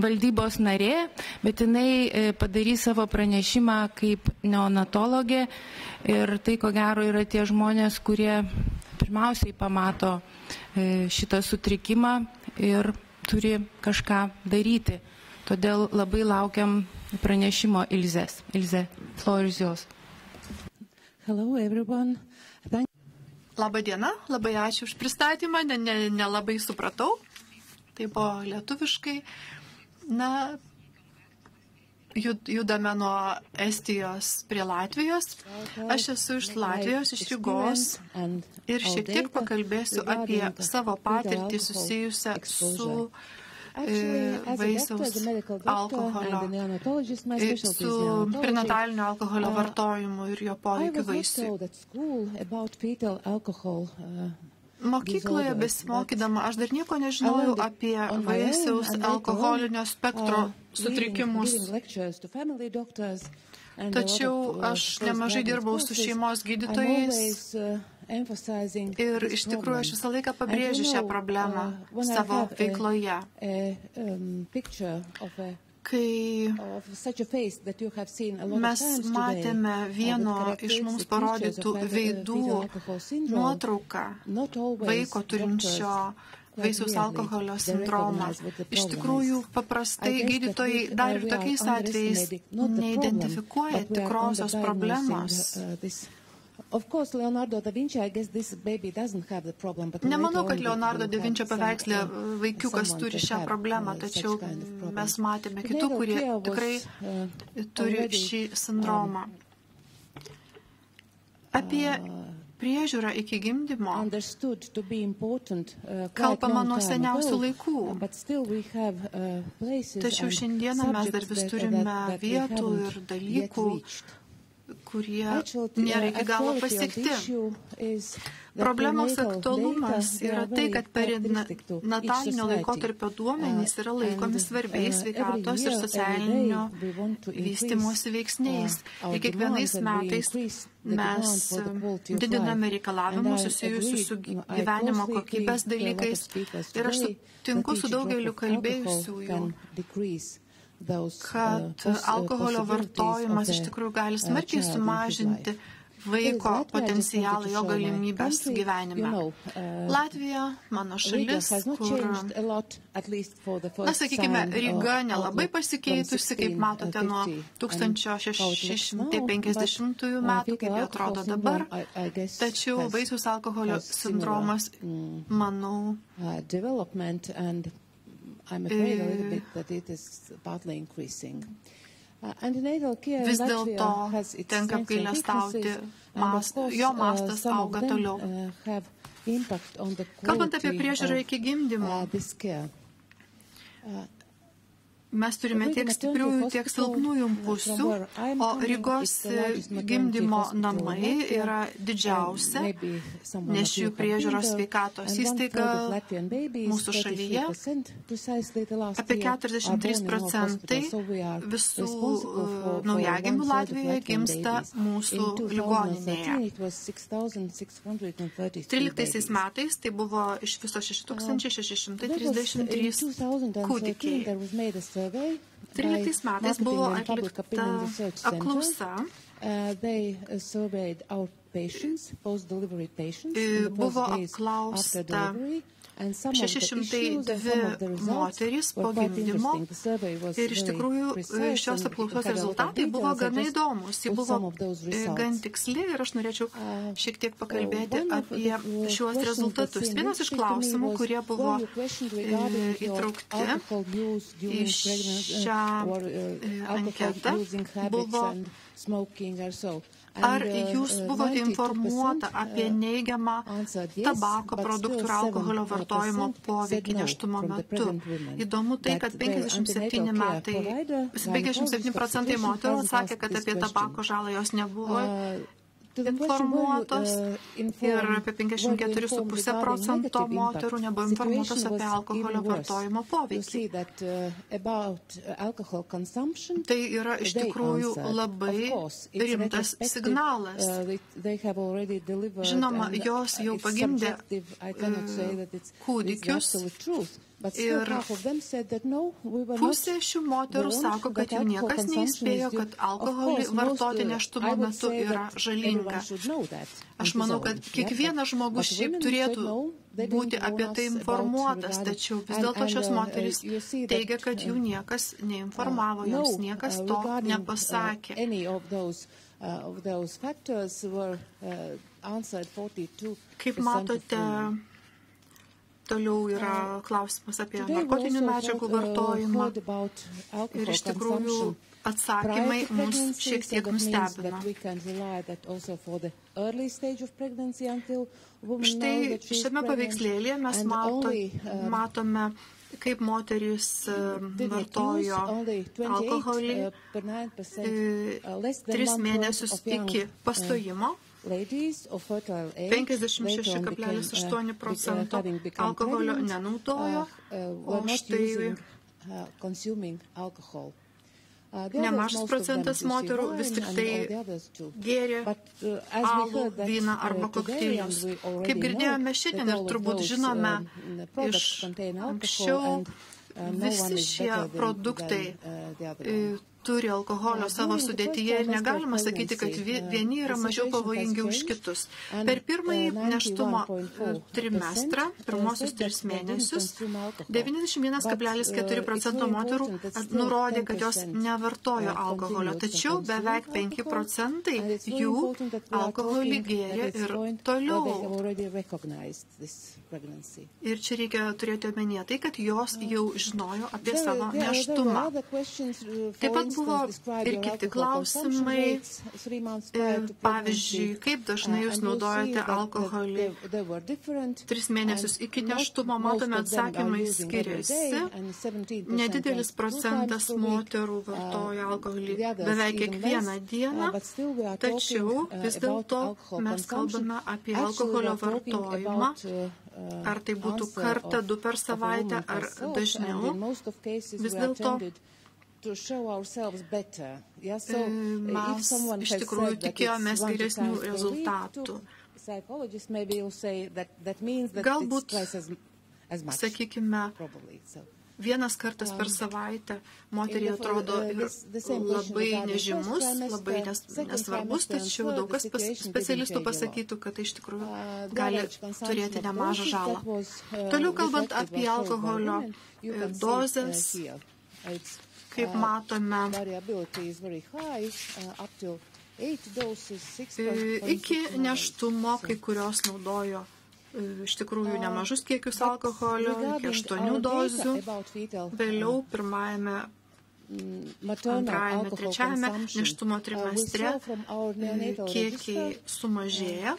A: valdybos narė, bet jinai padarys savo pranešimą kaip neonatologė ir tai, ko gero, yra tie žmonės, kurie pirmiausiai pamato šitą sutrikimą ir turi kažką daryti. Todėl labai laukiam pranešimo Ilzės. Ilze, floor is yours.
F: Hello everyone.
C: Labą dieną, labai ačiū už pristatymą, nelabai supratau, tai buvo lietuviškai. Judame nuo Estijos prie Latvijos. Aš esu iš Latvijos, iš Rygos ir šiek tiek pakalbėsiu apie savo patirtį susijusią su vaisiaus alkoholio, su prenatalinio alkoholio vartojimu ir jo poveikiu vaisiui. Mokykloje besimokydama aš dar nieko nežinojau apie vaisiaus alkoholinio spektro sutrikimus. Tačiau aš nemažai dirbau su šeimos gydytojais ir iš tikrųjų aš visą laiką pabrėžiu šią problemą savo veikloje. Kai mes matėme vieno iš mums parodytų veidų nuotrauką vaiko turinčio vaisiaus alkoholio sindromą. Iš tikrųjų, paprastai gydytojai dar ir tokiais atvejais neidentifikuoja tikrosios problemos. Nemanau, kad Leonardo da Vinčio paveiksle vaikiukas turi šią problemą, tačiau mes matėme kitų, kurie tikrai turi šį sindromą. Apie priežiūra iki gimdymo kalbama nuo seniausių laikų. Tačiau šiandieną mes dar vis turime vietų ir dalykų, kurie nėra iki galo pasiekti. Problemos aktualumas yra tai, kad perinatalio laikotarpio duomenys yra laikomi svarbiais sveikatos ir socialinio vystymosi veiksniais. Ir kiekvienais metais mes didiname reikalavimus susijusius su gyvenimo kokybės dalykais. Ir aš sutinku su daugeliu kalbėjusiųjų, kad alkoholio vartojimas iš tikrųjų gali smarkiai sumažinti vaiko potencialą, jo galimybės gyvenime. Latvija, mano šalis, kur, sakykime, Ryga nelabai pasikeitusi, kaip matote, nuo 1650 metų, kaip jie atrodo dabar, tačiau vaisiaus alkoholio sindromas, manau, vis dėlto tenka apgailestauti, jo mastas auga toliau. Kalbant apie priežiūrą iki gimdymo, mes turime tiek stipriųjų, tiek silpnųjų pusių, o Rygos gimdymo namai yra didžiausia, nes jų priežiūros sveikatos įstaiga mūsų šalyje. Apie 43% visų naujagimių Latvijoje gimsta mūsų ligoninėje. 13 metais tai buvo iš viso 6633 kūdikiai. 13 metais buvo atlikta apklausa, buvo apklausta 602 moterys po gimdymo ir iš tikrųjų šios apklausos rezultatai buvo gana įdomus. Ji buvo gan tiksli ir aš norėčiau šiek tiek pakalbėti apie šiuos rezultatus. Vienas iš klausimų, kurie buvo įtraukti į šią anketą, buvo: ar jūs buvote informuota apie neigiamą tabako produktų ir alkoholio vartojimo poveikį nėštumo metu? Įdomu tai, kad 57% moterų sakė, kad apie tabako žalą jos nebuvo informuotos ir apie 54,5% moterų nebuvo informuotos apie alkoholio vartojimo poveikį. Tai yra iš tikrųjų labai rimtas signalas. Žinoma, jos jau pagimdė kūdikius ir pusė šių moterų sako, kad jau niekas neįspėjo, kad alkoholį vartoti nėštumo metu yra žalinga. Aš manau, kad kiekvienas žmogus šiaip turėtų būti apie tai informuotas, tačiau vis dėlto šios moterys teigia, kad jų niekas neinformavo, joms niekas to nepasakė. Kaip matote, toliau yra klausimas apie narkotinių medžiagų vartojimą ir iš tikrųjų atsakymai mus šiek tiek nustebino. Štai šiame paveikslėlėje mes matome, kaip moterys vartojo alkoholį 3 mėnesius iki pastojimo. 56,8% alkoholio nenaudojo, o štai nemažas procentas moterų vis tik tai gėrė alų, vyną arba kokteilius. Kaip girdėjome šiandien ir turbūt žinome iš anksčiau, visi šie produktai turi alkoholio savo sudėtyje ir negalima sakyti, kad vieni yra mažiau pavojingi už kitus. Per pirmąjį nėštumo trimestrą, pirmosius 3 mėnesius, 91,4% moterų nurodė, kad jos nevartojo alkoholio, tačiau beveik 5% jų alkoholį gėrė ir toliau. Ir čia reikia turėti omenyje tai, kad jos jau žinojo apie savo nėštumą. Taip pat buvo ir kiti klausimai. Pavyzdžiui, kaip dažnai jūs naudojate alkoholį 3 mėnesius iki nėštumo, matome atsakymai skiriasi. Nedidelis procentas moterų vartoja alkoholį beveik kiekvieną dieną, tačiau vis dėlto mes kalbame apie alkoholio vartojimą. Ar tai būtų kartą, 2 per savaitę, ar dažniau, vis dėlto mes iš tikrųjų tikėjomės geresnių rezultatų. Galbūt, sakykime, 1 kartas per savaitę moteriai atrodo labai nežymus, labai nesvarbus, tačiau daug kas specialistų pasakytų, kad tai iš tikrųjų gali turėti nemažą žalą. Toliau kalbant apie alkoholio dozes, kaip matome, iki nėštumo kai kurios naudojo iš tikrųjų nemažus kiekius alkoholio, iki 8 dozių. Vėliau pirmajame, antrajame, trečiajame nėštumo trimestre kiekiai sumažėja.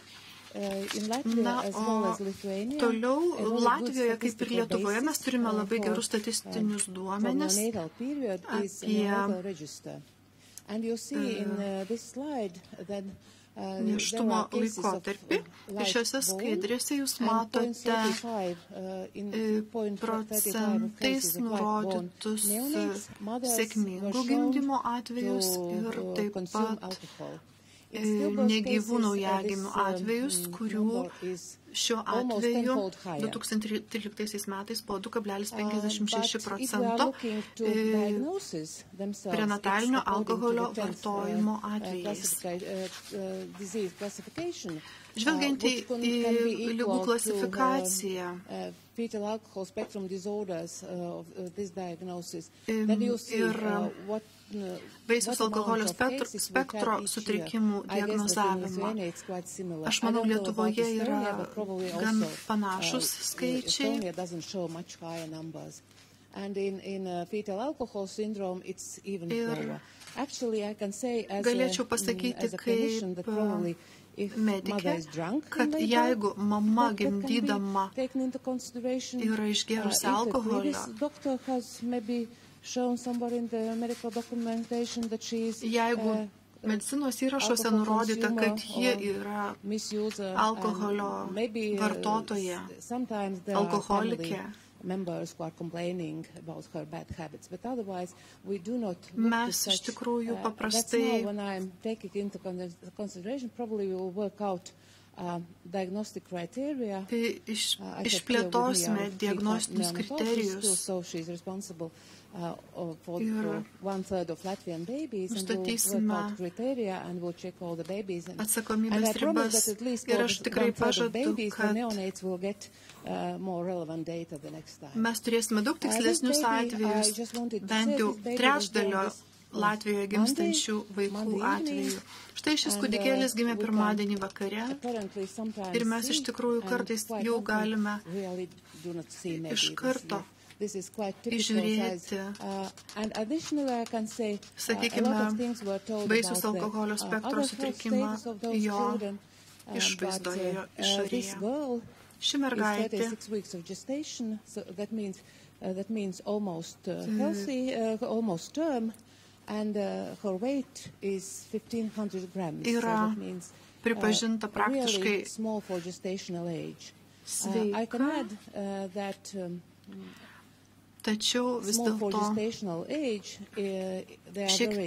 C: Na, o toliau Latvijoje, kaip ir Lietuvoje, mes turime labai gerus statistinius duomenis apie nėštumo laikotarpį. Šiose skaidrėse jūs matote procentais nurodytus sėkmingų gimdymo atvejus ir taip pat negyvų naujagimių atvejus, kurių šiuo atveju 2013 metais po 2,56% prenatalinio alkoholio vartojimo atvejais. Žvelgiant į ligų klasifikaciją, ir vaisiaus alkoholio spektro sutrikimų diagnozavimo. Aš manau, Lietuvoje yra gan panašus skaičiai. Ir galėčiau pasakyti, kaip medikė, kad jeigu mama gimdydama yra išgėrusi alkoholio, jeigu medicinos įrašuose nurodyta, kad ji yra alkoholio vartotoja, alkoholikė, mes iš tikrųjų paprastai išplėtosime diagnostinius kriterijus ir nustatysime atsakomybės ribas. Ir aš tikrai pažadu, kad mes turėsime daug tikslesnius atvejus, bent jau trečdalio Latvijoje gimstančių vaikų atveju. Štai šis kūdikėlis gimė pirmadienį vakare ir mes iš tikrųjų kartais jau galime iš karto išžiūrėti, sakykime, vaisiaus alkoholio spektro sutrikimą jo išvaizdoje, jo išorėje. Ši mergaitė yra pripažinta praktiškai sveika, tačiau vis dėlto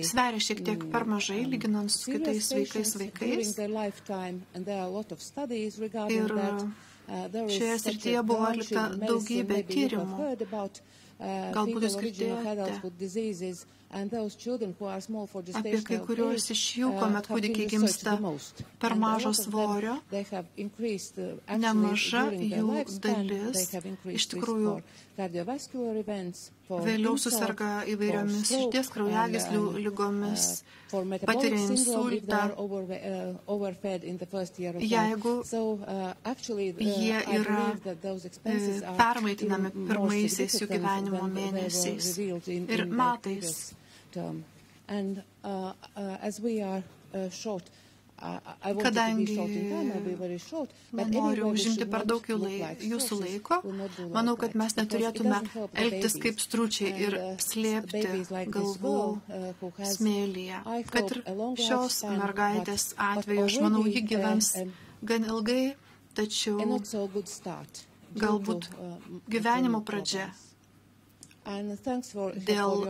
C: sveria šiek tiek per mažai, lyginant su kitais sveikais vaikais. Ir šioje srityje buvo atlikta daugybė tyrimų. Galbūt jūs girdėjote apie kai kuriuos iš jų, kuomet kūdikiai gimsta per mažo svorio, nemaža jų dalis iš tikrųjų vėliau susirga įvairiomis širdies kraujagyslių ligomis, patiria insultą, jeigu jie yra permaitinami pirmaisiais jų gyvenimo mėnesiais ir metais.
F: And as we are short,
C: Kadangi nenoriu užimti per daug jūsų laiko, manau, kad mes neturėtume elgtis kaip stručiai ir slėpti galvų smėlyje. Kad ir šios mergaitės atveju, aš manau, ji gyvens gan ilgai, tačiau galbūt gyvenimo pradžia dėl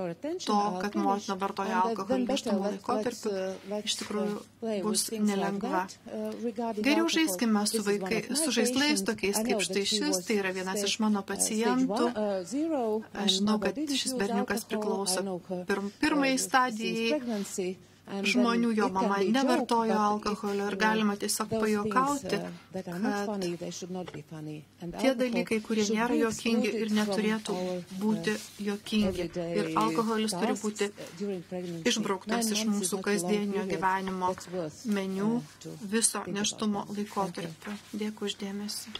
C: to, kad motina vartoja alkoholį nėštumo laikotarpiu, iš tikrųjų bus nelengva. Geriau žaiskime su žaislais tokiais kaip štai šis, tai yra vienas iš mano pacientų. Aš žinau, kad šis berniukas priklauso pirmai stadijai žmonių, jo mama nevartojo alkoholio ir galima tiesiog pajuokauti, kad tie dalykai, kurie nėra juokingi ir neturėtų būti juokingi. Ir alkoholis turi būti išbrauktas iš mūsų kasdienio gyvenimo meniu viso nėštumo laikotarpio. Dėkui už dėmesį.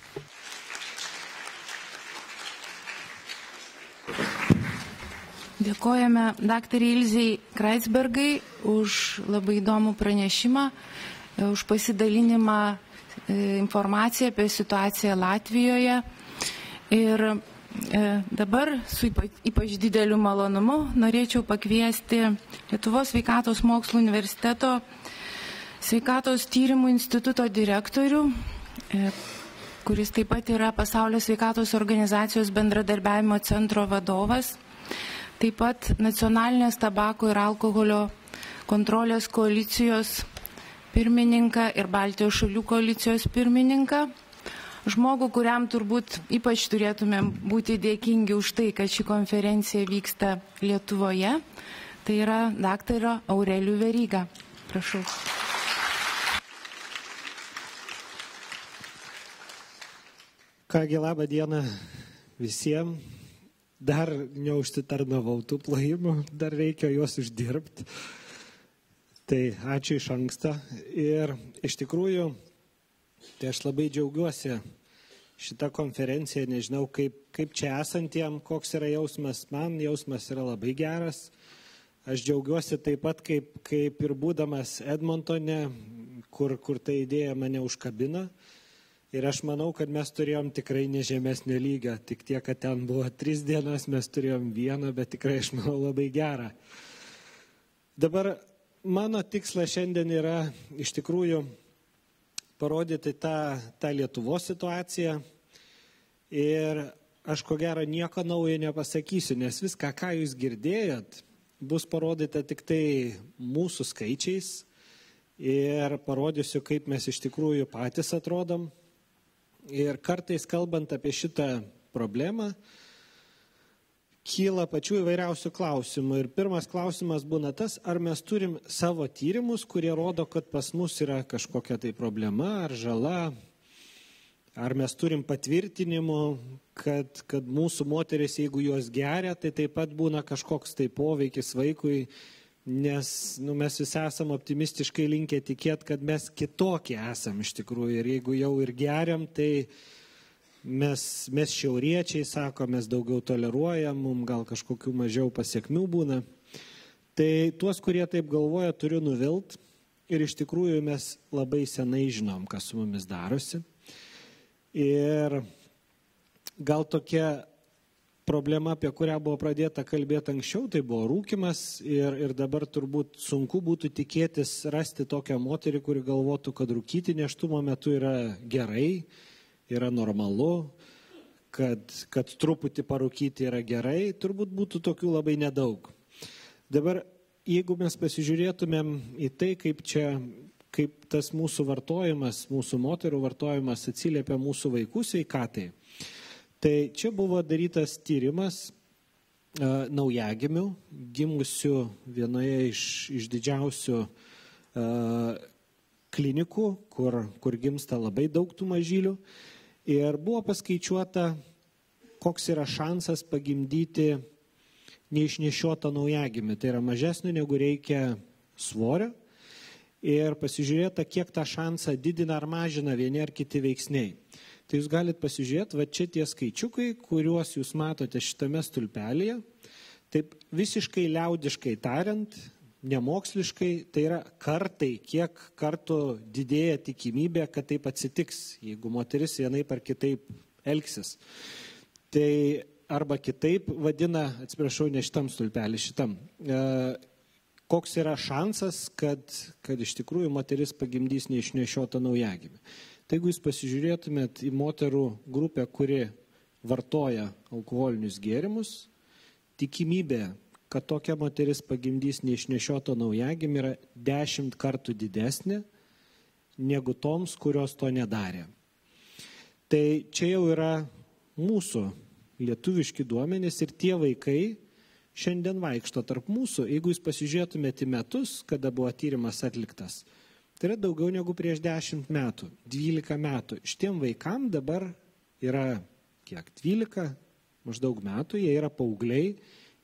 A: Dėkojame daktarei Ilzei Kreitsbergai už labai įdomų pranešimą, už pasidalinimą informaciją apie situaciją Latvijoje. Ir dabar su ypač dideliu malonumu norėčiau pakviesti Lietuvos sveikatos mokslų universiteto sveikatos tyrimų instituto direktorių, kuris taip pat yra Pasaulio sveikatos organizacijos bendradarbiavimo centro vadovas, taip pat Nacionalinės tabako ir alkoholio kontrolės koalicijos pirmininką ir Baltijos šalių koalicijos pirmininką. Žmogų, kuriam turbūt ypač turėtumėm būti dėkingi už tai, kad ši konferencija vyksta Lietuvoje. Tai yra daktaro Aurelijų Verygą. Prašau.
G: Kągi, labą dieną visiems. Dar neužsitarnavau tų plojimų, dar reikia juos uždirbti. Tai ačiū iš anksto. Ir iš tikrųjų, tai aš labai džiaugiuosi šitą konferenciją, nežinau kaip čia esantiem, koks yra jausmas. Man jausmas yra labai geras. Aš džiaugiuosi taip pat, kaip ir būdamas Edmontone, kur ta idėja mane užkabina. Ir aš manau, kad mes turėjom tikrai nežemesnio lygio, tik tiek, kad ten buvo 3 dienas, mes turėjom 1, bet tikrai aš manau labai gerą. Dabar mano tikslas šiandien yra iš tikrųjų parodyti tą Lietuvos situaciją ir aš ko gero nieko naujo nepasakysiu, nes viską, ką jūs girdėjot, bus parodyta tik tai mūsų skaičiais ir parodysiu, kaip mes iš tikrųjų patys atrodom. Ir kartais, kalbant apie šitą problemą, kyla pačių įvairiausių klausimų. Ir pirmas klausimas būna tas, ar mes turim savo tyrimus, kurie rodo, kad pas mus yra kažkokia tai problema ar žala, ar mes turim patvirtinimų, kad mūsų moteris, jeigu jos geria, tai taip pat būna kažkoks tai poveikis vaikui, nes mes visi esam optimistiškai linkę tikėti, kad mes kitokie esam iš tikrųjų. Ir jeigu jau ir geriam, tai mes šiauriečiai, sako, mes daugiau toleruojam, mums gal kažkokių mažiau pasiekmių būna. Tai tuos, kurie taip galvoja, turiu nuvilt. Ir iš tikrųjų mes labai senai žinom, kas su mumis darosi. Ir gal tokia problema, apie kurią buvo pradėta kalbėti anksčiau, tai buvo rūkymas ir dabar turbūt sunku būtų tikėtis rasti tokią moterį, kuri galvotų, kad rūkyti nėštumo metu yra gerai, yra normalu, kad truputį parūkyti yra gerai, turbūt būtų tokių labai nedaug. Dabar, jeigu mes pasižiūrėtumėm į tai, kaip tas mūsų vartojimas, mūsų moterų vartojimas atsiliepia mūsų vaikų sveikatai, tai čia buvo darytas tyrimas naujagimių, gimusių vienoje iš didžiausių klinikų, kur gimsta labai daug tų mažylių. Ir buvo paskaičiuota, koks yra šansas pagimdyti neišnešiotą naujagimį. Tai yra mažesnio negu reikia svorio. Ir pasižiūrėta, kiek tą šansą didina ar mažina vieni ar kiti veiksniai. Tai jūs galite pasižiūrėti, va čia tie skaičiukai, kuriuos jūs matote šitame stulpelėje. Taip visiškai liaudiškai tariant, nemoksliškai, tai yra kartai, kiek kartų didėja tikimybė, kad taip atsitiks, jeigu moteris vienaip ar kitaip elgsis. Tai arba kitaip vadina, atsiprašau, ne šitam stulpelį, šitam, koks yra šansas, kad iš tikrųjų moteris pagimdys neišnešiotą naujagimį. Tai jeigu jūs pasižiūrėtumėt į moterų grupę, kuri vartoja alkoholinius gėrimus, tikimybė, kad tokia moteris pagimdys neišnešioto naujagimį yra 10 kartų didesnė negu toms, kurios to nedarė. Tai čia jau yra mūsų lietuviški duomenys ir tie vaikai šiandien vaikšto tarp mūsų. Jeigu jūs pasižiūrėtumėte į metus, kada buvo tyrimas atliktas, tai yra daugiau negu prieš 10 metų, 12 metų. Šitiem vaikam dabar yra kiek 12 maždaug metų, jie yra paaugliai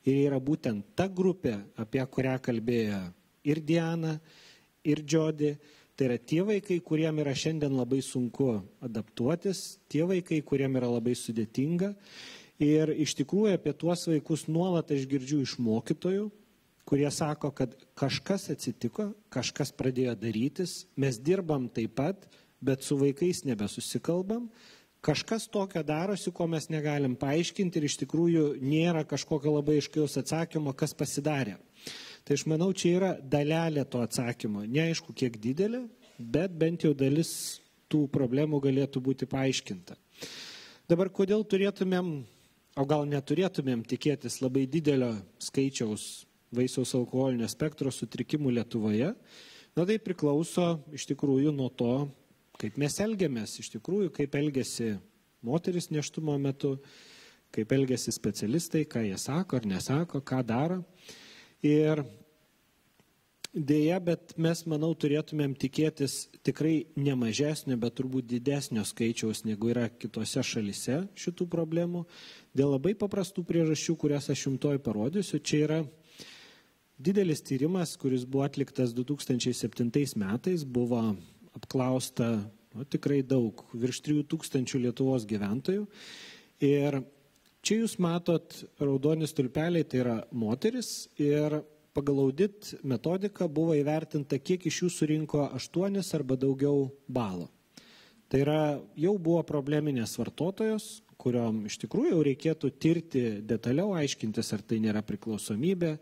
G: ir yra būtent ta grupė, apie kurią kalbėjo ir Diana, ir Jody. Tai yra tie vaikai, kuriem yra šiandien labai sunku adaptuotis, tie vaikai, kuriem yra labai sudėtinga. Ir iš tikrųjų apie tuos vaikus nuolat aš girdžiu iš mokytojų, kurie sako, kad kažkas atsitiko, kažkas pradėjo darytis, mes dirbam taip pat, bet su vaikais nebesusikalbam. Kažkas tokio darosi, ko mes negalim paaiškinti ir iš tikrųjų nėra kažkokio labai aiškaus atsakymo, kas pasidarė. Tai aš manau, čia yra dalelė to atsakymo. Neaišku, kiek didelė, bet bent jau dalis tų problemų galėtų būti paaiškinta. Dabar kodėl turėtumėm, o gal neturėtumėm tikėtis labai didelio skaičiaus vaisiaus alkoholinio spektro sutrikimų Lietuvoje? Na tai priklauso iš tikrųjų nuo to, kaip mes elgiamės, iš tikrųjų, kaip elgiasi moteris nėštumo metu, kaip elgiasi specialistai, ką jie sako ar nesako, ką daro. Ir dėja, bet mes, manau, turėtumėm tikėtis tikrai ne mažesnio, bet turbūt didesnio skaičiaus, negu yra kitose šalise šitų problemų. Dėl labai paprastų priežasčių, kurias aš jums toj parodysiu, čia yra didelis tyrimas, kuris buvo atliktas 2007 metais, buvo apklausta tikrai daug, virš 3000 Lietuvos gyventojų. Ir čia jūs matot raudoni stulpeliai, tai yra moteris ir pagal audit metodiką buvo įvertinta, kiek iš jų surinko 8 arba daugiau balų. Tai yra, jau buvo probleminės vartotojos, kuriom iš tikrųjų jau reikėtų tirti detaliau, aiškintis, ar tai nėra priklausomybė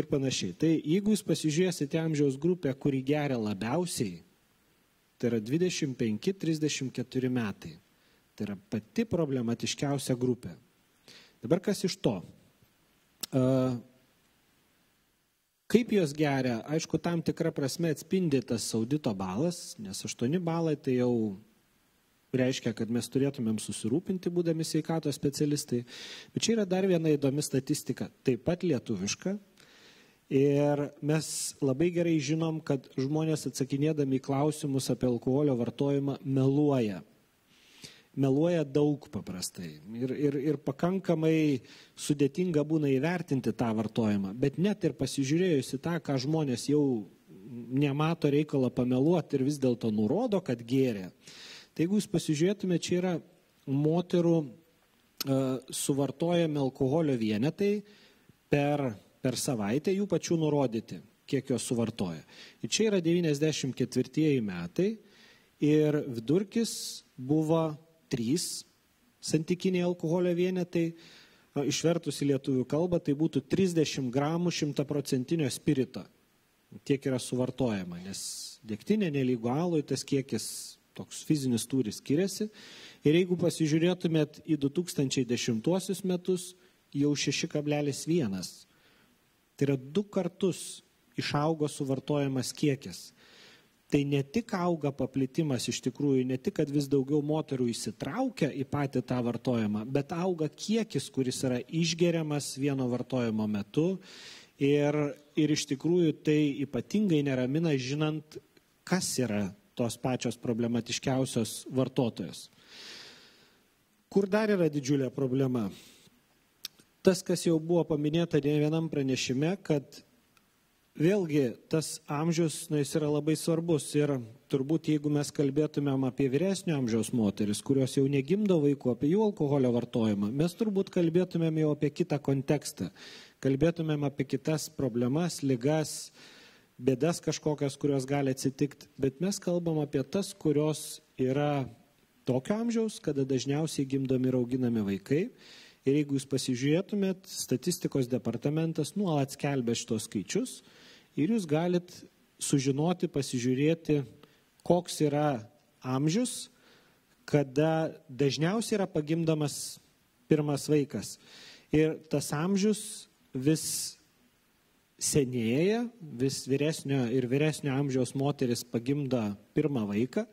G: ir panašiai. Tai jeigu jūs pasižiūrėsite amžiaus grupę, kuri geria labiausiai, tai yra 25-34 metai. Tai yra pati problematiškiausia grupė. Dabar kas iš to? Kaip jos geria? Aišku, tam tikra prasme atspindi tas audito balas, nes 8 balai tai jau reiškia, kad mes turėtumėm susirūpinti, būdami sveikatos specialistai. Bet čia yra dar viena įdomi statistika, taip pat lietuviška. Ir mes labai gerai žinom, kad žmonės atsakinėdami į klausimus apie alkoholio vartojimą meluoja. Meluoja daug paprastai. Ir pakankamai sudėtinga būna įvertinti tą vartojimą. Bet net ir pasižiūrėjus į tą, ką žmonės jau nemato reikalo pameluoti ir vis dėlto nurodo, kad gėrė. Tai jeigu jūs pasižiūrėtume, čia yra moterų suvartojami alkoholio vienetai per savaitę, jų pačių nurodyti, kiek jos suvartoja. Ir čia yra 94 metai ir vidurkis buvo 3 santykiniai alkoholio vienetai. Išvertus į lietuvių kalbą, tai būtų 30 gramų 100% spirito. Tiek yra suvartojama, nes degtinė nelygu alui, tas kiekis toks fizinis tūris skiriasi. Ir jeigu pasižiūrėtumėt į 2010 metus, jau 6,1. Tai yra 2 kartus išaugo suvartojamas kiekis. Tai ne tik auga paplitimas iš tikrųjų, ne tik, kad vis daugiau moterų įsitraukia į patį tą vartojimą, bet auga kiekis, kuris yra išgeriamas vieno vartojimo metu. Ir iš tikrųjų tai ypatingai neramina, žinant, kas yra tos pačios problematiškiausios vartotojos. Kur dar yra didžiulė problema? Tas, kas jau buvo paminėta ne vienam pranešime, kad vėlgi tas amžius jis yra labai svarbus ir turbūt jeigu mes kalbėtumėm apie vyresnio amžiaus moteris, kurios jau negimdo vaikų, apie jų alkoholio vartojimą, mes turbūt kalbėtumėm jau apie kitą kontekstą, kalbėtumėm apie kitas problemas, ligas, bėdas kažkokias, kurios gali atsitikti, bet mes kalbam apie tas, kurios yra tokio amžiaus, kada dažniausiai gimdomi ir auginami vaikai. Ir jeigu jūs pasižiūrėtumėt, statistikos departamentas nuolat skelbia šitos skaičius ir jūs galit sužinoti, pasižiūrėti, koks yra amžius, kada dažniausiai yra pagimdomas pirmas vaikas. Ir tas amžius vis senėja, vis vyresnio ir vyresnio amžiaus moteris pagimdo pirmą vaiką,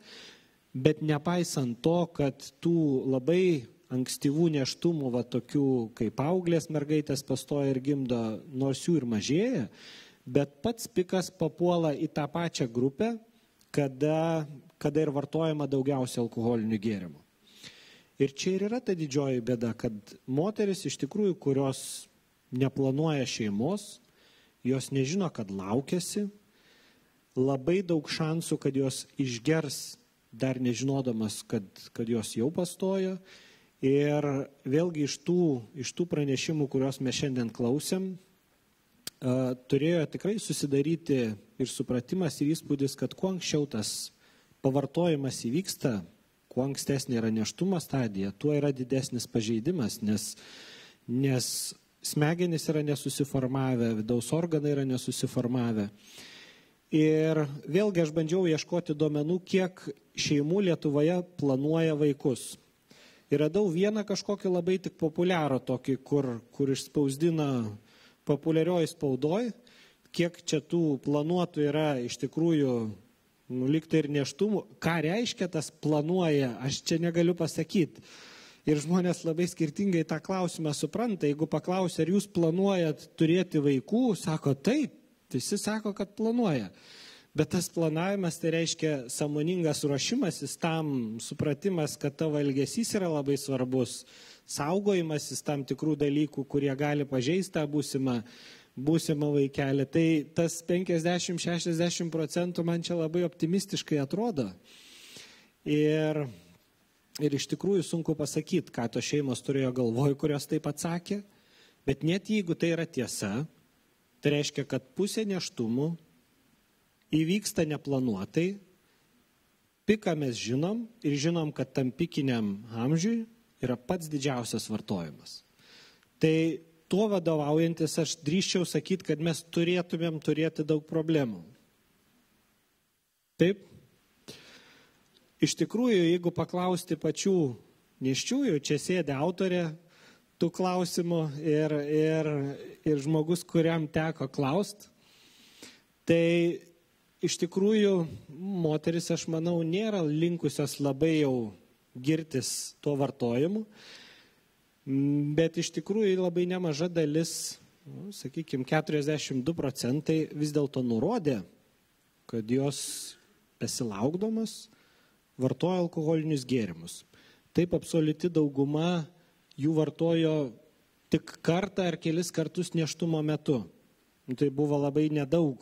G: bet nepaisant to, kad tų labai ankstyvų nėštumų, tokių kaip paauglės mergaitės pastoja ir gimdo, nors jų ir mažėja, bet pats pikas papuola į tą pačią grupę, kada ir vartojama daugiausia alkoholinių gėrimų. Ir čia ir yra ta didžioji bėda, kad moteris iš tikrųjų, kurios neplanuoja šeimos, jos nežino, kad laukiasi, labai daug šansų, kad jos išgers, dar nežinodamas, kad jos jau pastojo. Ir vėlgi iš tų pranešimų, kuriuos mes šiandien klausėm, turėjo tikrai susidaryti ir supratimas ir įspūdis, kad kuo anksčiau tas pavartojimas įvyksta, kuo ankstesnė yra nėštumo stadija, tuo yra didesnis pažeidimas, nes smegenys yra nesusiformavę, vidaus organai yra nesusiformavę. Ir vėlgi aš bandžiau ieškoti duomenų, kiek šeimų Lietuvoje planuoja vaikus. Ir radau vieną kažkokį labai tik populiarą tokį, kur išspausdina populiarioji spaudoj, kiek čia tų planuotų yra iš tikrųjų liktai ir nėštumų. Ką reiškia tas planuoja, aš čia negaliu pasakyti. Ir žmonės labai skirtingai tą klausimą supranta. Jeigu paklausia, ar jūs planuojat turėti vaikų, sako taip, visi sako, kad planuoja. Bet tas planavimas tai reiškia sąmoningas ruošimasis tam, supratimas, kad tavo elgesys yra labai svarbus, saugojimasis tam tikrų dalykų, kurie gali pažeisti tą būsimą vaikelį. Tai tas 50-60% man čia labai optimistiškai atrodo. Ir iš tikrųjų sunku pasakyti, ką to šeimos turėjo galvoj, kurios taip atsakė, bet net jeigu tai yra tiesa, tai reiškia, kad pusė nėštumų įvyksta neplanuotai, piką mes žinom ir žinom, kad tam pikiniam amžiui yra pats didžiausias vartojimas. Tai tuo vadovaujantis aš drįsčiau sakyti, kad mes turėtumėm turėti daug problemų. Taip? Iš tikrųjų, jeigu paklausti pačių nėščiųjų, čia sėdi autorė tų klausimų ir žmogus, kuriam teko klaust, tai iš tikrųjų moteris, aš manau, nėra linkusios labai jau girtis tuo vartojimu, bet iš tikrųjų labai nemaža dalis, sakykime, 42% vis dėlto nurodė, kad jos besilaukdamas vartoja alkoholinius gėrimus. Taip absoliuti dauguma jų vartojo tik kartą ar kelis kartus nėštumo metu. Tai buvo labai nedaug,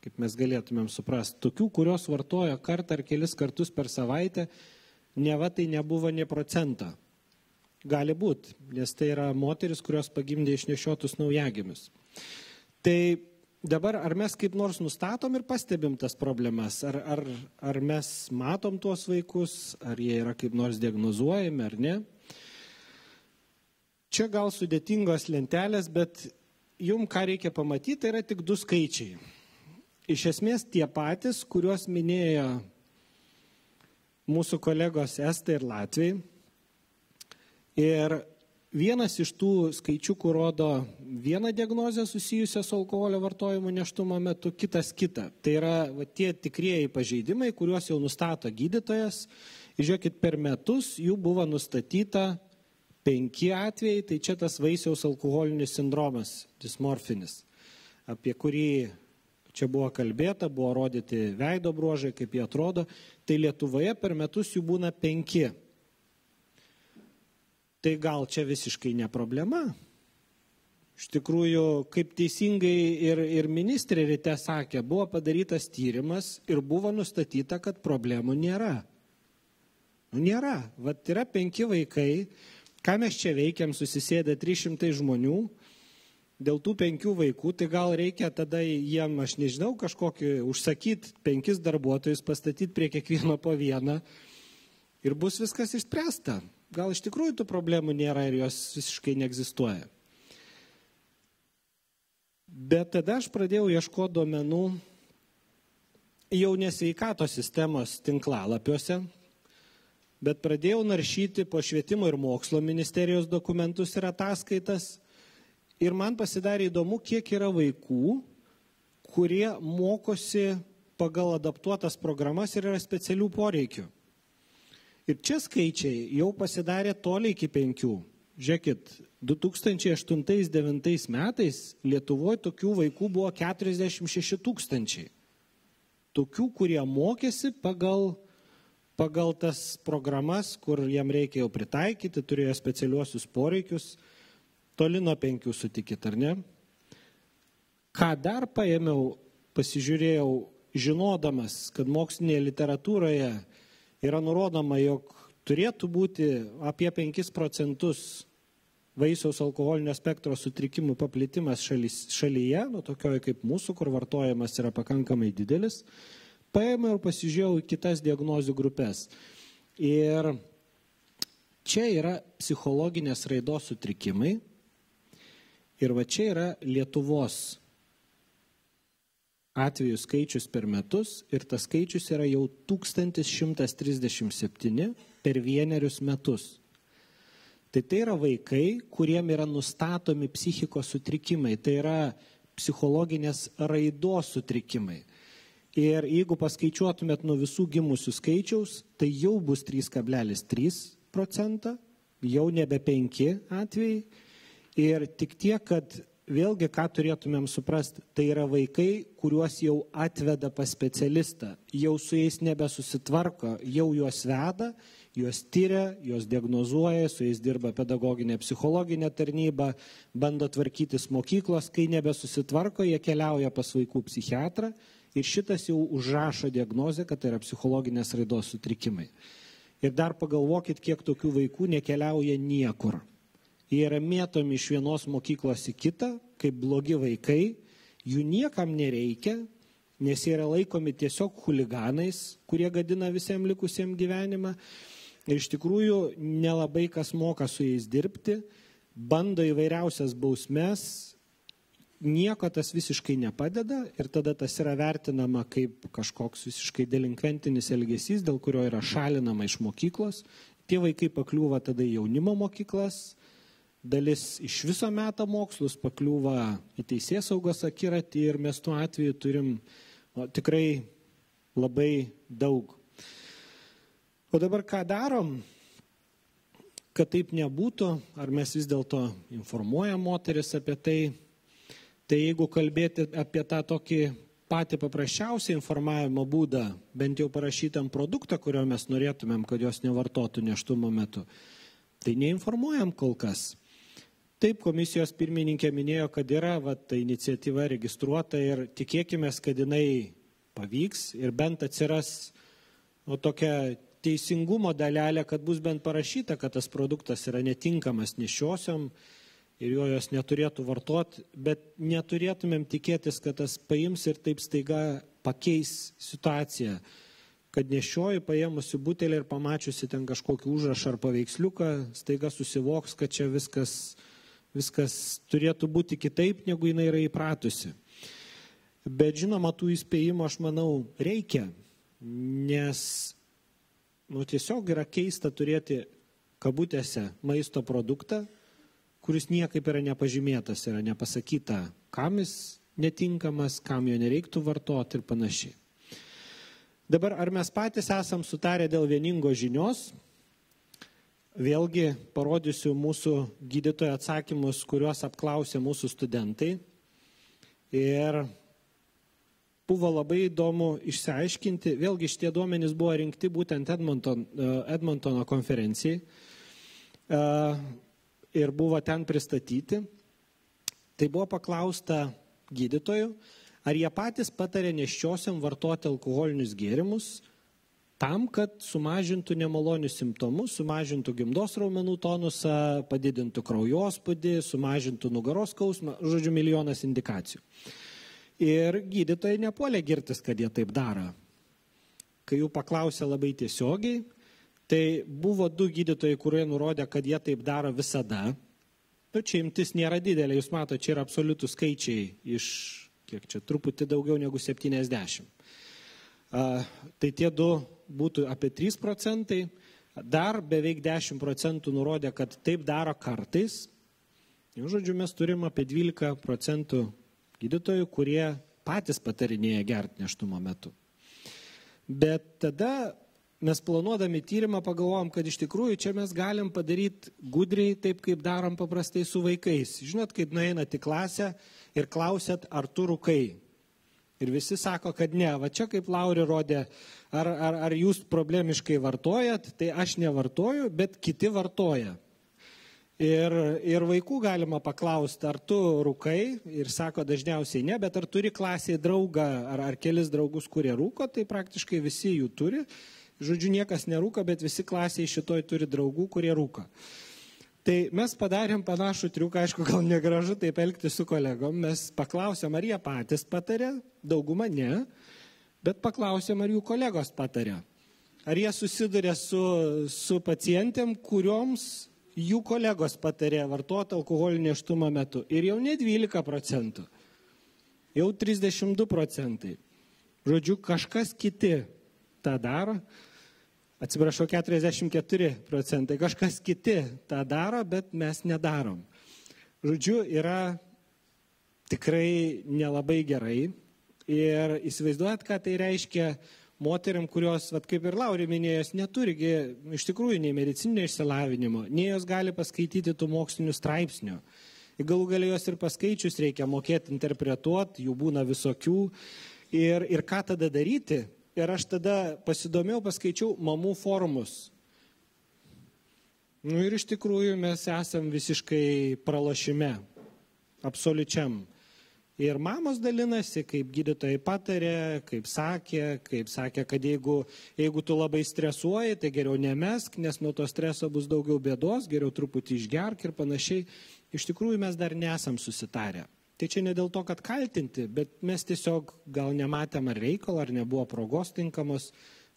G: kaip mes galėtumėm suprasti. Tokių, kurios vartojo kartą ar kelis kartus per savaitę, neva tai nebuvo nė procentą. Gali būti, nes tai yra moteris, kurios pagimdė išnešiotus naujagimius. Tai dabar, ar mes kaip nors nustatom ir pastebim tas problemas? Ar mes matom tuos vaikus, ar jie yra kaip nors diagnozuojami, ar ne? Čia gal sudėtingos lentelės, bet jums ką reikia pamatyti, tai yra tik 2 skaičiai. Iš esmės tie patys, kuriuos minėjo mūsų kolegos estai ir latviai. Ir vienas iš tų skaičiukų rodo vieną diagnozę susijusią su alkoholio vartojimu nėštumo metu, kitas kitą. Tai yra tie tikrieji pažeidimai, kuriuos jau nustato gydytojas. Ir žiūrėkit, per metus jų buvo nustatyta 5 atvejai, tai čia tas vaisiaus alkoholinis sindromas, dismorfinis, apie kurį čia buvo kalbėta, buvo rodyti veido bruožai, kaip jie atrodo. Tai Lietuvoje per metus jų būna 5. Tai gal čia visiškai ne problema. Iš tikrųjų, kaip teisingai ir ministrė ryte sakė, buvo padarytas tyrimas ir buvo nustatyta, kad problemų nėra. Nėra. Vat yra 5 vaikai, ką mes čia veikiam, susisėdę 300 žmonių dėl tų 5 vaikų, tai gal reikia tada jiem, aš nežinau, kažkokį užsakyti 5 darbuotojus, pastatyti prie kiekvieno po vieną ir bus viskas išspręsta. Gal iš tikrųjų tų problemų nėra ir jos visiškai neegzistuoja. Bet tada aš pradėjau ieškoti duomenų jau ne sveikatos sistemos tinklalapiuose, bet pradėjau naršyti po Švietimo ir mokslo ministerijos dokumentus ir ataskaitas. Ir man pasidarė įdomu, kiek yra vaikų, kurie mokosi pagal adaptuotas programas ir yra specialių poreikių. Ir čia skaičiai jau pasidarė toliai iki 5. Žiūrėkit, 2008-2009 metais Lietuvoje tokių vaikų buvo 46 000. Tokių, kurie mokėsi pagal tas programas, kur jam reikia jau pritaikyti, turėjo specialiuosius poreikius, toli nuo 5 sutikit, ar ne? Ką dar paėmiau, pasižiūrėjau, žinodamas, kad mokslinėje literatūroje yra nurodoma, jog turėtų būti apie 5% vaisiaus alkoholinio spektro sutrikimų paplitimas šalyje, nu tokioje kaip mūsų, kur vartojimas yra pakankamai didelis, paėmiau ir pasižiūrėjau į kitas diagnozių grupės. Ir čia yra psichologinės raidos sutrikimai ir va čia yra Lietuvos atvejų skaičius per metus ir tas skaičius yra jau 1137 per 1 metus. Tai yra vaikai, kuriem yra nustatomi psichikos sutrikimai, tai yra psichologinės raidos sutrikimai. Ir jeigu paskaičiuotumėt nuo visų gimusių skaičiaus, tai jau bus 3,3%, jau nebe 5 atvejai. Ir tik tiek, kad vėlgi, ką turėtumėm suprasti, tai yra vaikai, kuriuos jau atveda pas specialistą, jau su jais nebesusitvarko, jau juos veda, juos tyria, juos diagnozuoja, su jais dirba pedagoginė psichologinė tarnyba, bando tvarkytis mokyklos, kai nebesusitvarko, jie keliauja pas vaikų psichiatrą ir šitas jau užrašo diagnozę, kad tai yra psichologinės raidos sutrikimai. Ir dar pagalvokit, kiek tokių vaikų nekeliauja niekur. Jie yra mėtomi iš vienos mokyklos į kitą, kaip blogi vaikai, jų niekam nereikia, nes jie yra laikomi tiesiog chuliganais, kurie gadina visiems likusiems gyvenimą. Ir iš tikrųjų nelabai kas moka su jais dirbti, bando įvairiausias bausmes, nieko tas visiškai nepadeda ir tada tas yra vertinama kaip kažkoks visiškai delinkventinis elgesys, dėl kurio yra šalinama iš mokyklos. Tie vaikai pakliūva tada į jaunimo mokyklas, dalis iš viso meta mokslus, pakliūva į teisėsaugos akiratį ir mes tuo atveju turim tikrai labai daug. O dabar ką darom, kad taip nebūtų, ar mes vis dėlto informuojam moteris apie tai, tai jeigu kalbėti apie tą tokį patį paprasčiausią informavimo būdą, bent jau parašytam produktą, kurio mes norėtumėm, kad jos nevartotų nėštumo metu, tai neinformuojam kol kas. Taip, komisijos pirmininkė minėjo, kad yra ta iniciatyva registruota ir tikėkime, kad jinai pavyks ir bent atsiras tokia teisingumo dalelė, kad bus bent parašyta, kad tas produktas yra netinkamas nėščiosiom ir jos neturėtų vartoti, bet neturėtumėm tikėtis, kad tas paims ir taip staiga pakeis situaciją, kad nėščioji paėmusi butelį ir pamačiusi ten kažkokį užrašą ar paveiksliuką, staiga susivoks, kad čia viskas turėtų būti kitaip, negu jinai yra įpratusi. Bet žinoma, tų įspėjimų, aš manau, reikia, nes tiesiog yra keista turėti kabutėse maisto produktą, kuris niekaip yra nepažymėtas, yra nepasakyta, kam jis netinkamas, kam jo nereiktų vartoti ir panašiai. Dabar, ar mes patys esam sutarę dėl vieningos žinios? Vėlgi parodysiu mūsų gydytojo atsakymus, kuriuos apklausė mūsų studentai. Ir buvo labai įdomu išsiaiškinti, vėlgi šitie duomenys buvo rinkti būtent Edmontono konferencijai ir buvo ten pristatyti. Tai buvo paklausta gydytojų, ar jie patys patarė nėščiosiam vartoti alkoholinius gėrimus tam, kad sumažintų nemalonius simptomus, sumažintų gimdos raumenų tonusą, padidintų kraujospūdį, sumažintų nugaros skausmą, žodžiu, milijonas indikacijų. Ir gydytojai nepuolė girtis, kad jie taip daro. Kai jų paklausė labai tiesiogiai, tai buvo 2 gydytojai, kurie nurodė, kad jie taip daro visada. Čia imtis nėra didelė, jūs matote, čia yra absoliutų skaičiai iš, kiek čia, truputį daugiau negu 70. Tai tie 2 būtų apie 3%, dar beveik 10% nurodė, kad taip daro kartais. Žodžiu, mes turim apie 12% gydytojų, kurie patys patarinėja gerti nėštumo metu. Bet tada mes planuodami tyrimą pagalvojom, kad iš tikrųjų čia mes galim padaryti gudriai, taip kaip darom paprastai su vaikais. Žinot, kaip nueinat į klasę ir klausėt, ar tu rūkai. Ir visi sako, kad ne. Va čia kaip Lauri rodė, ar jūs problemiškai vartojat, tai aš nevartoju, bet kiti vartoja. Ir vaikų galima paklausti, ar tu rūkai, ir sako dažniausiai ne, bet ar turi klasėje draugą, ar kelis draugus, kurie rūko, tai praktiškai visi jų turi. Žodžiu, niekas nerūka, bet visi klasėje šitoj turi draugų, kurie rūka. Tai mes padarėm panašų triuką, aišku, gal negražu taip elgti su kolegom, mes paklausėm, ar jie patys patarė, dauguma ne, bet paklausėm, ar jų kolegos patarė. Ar jie susiduria su pacientėm, kurioms jų kolegos patarė vartoti alkoholį nėštumo metu. Ir jau ne 12%, jau 32%. Žodžiu, kažkas kiti tą daro. Atsiprašau, 44%. Kažkas kiti tą daro, bet mes nedarom. Žodžiu, yra tikrai nelabai gerai. Ir įsivaizduojat, ką tai reiškia moteriam, kurios, kaip ir Lauri minėjos, neturi iš tikrųjų nei medicininio išsilavinimo, nei jos gali paskaityti tų mokslinių straipsnių. Galų gale jos ir paskaičius reikia mokėti interpretuoti, jų būna visokių. Ir ką tada daryti? Ir aš tada pasidomėjau, paskaičiau mamų forumus. Ir iš tikrųjų mes esam visiškai pralošime, absoliučiam. Ir mamos dalinasi, kaip gydytojai patarė, kaip sakė, kad jeigu tu labai stresuoji, tai geriau nemesk, nes nuo to streso bus daugiau bėdos, geriau truputį išgerk ir panašiai. Iš tikrųjų mes dar nesam susitarę. Tai čia ne dėl to, kad kaltinti, bet mes tiesiog gal nematėm ar reikalo, ar nebuvo progos tinkamos,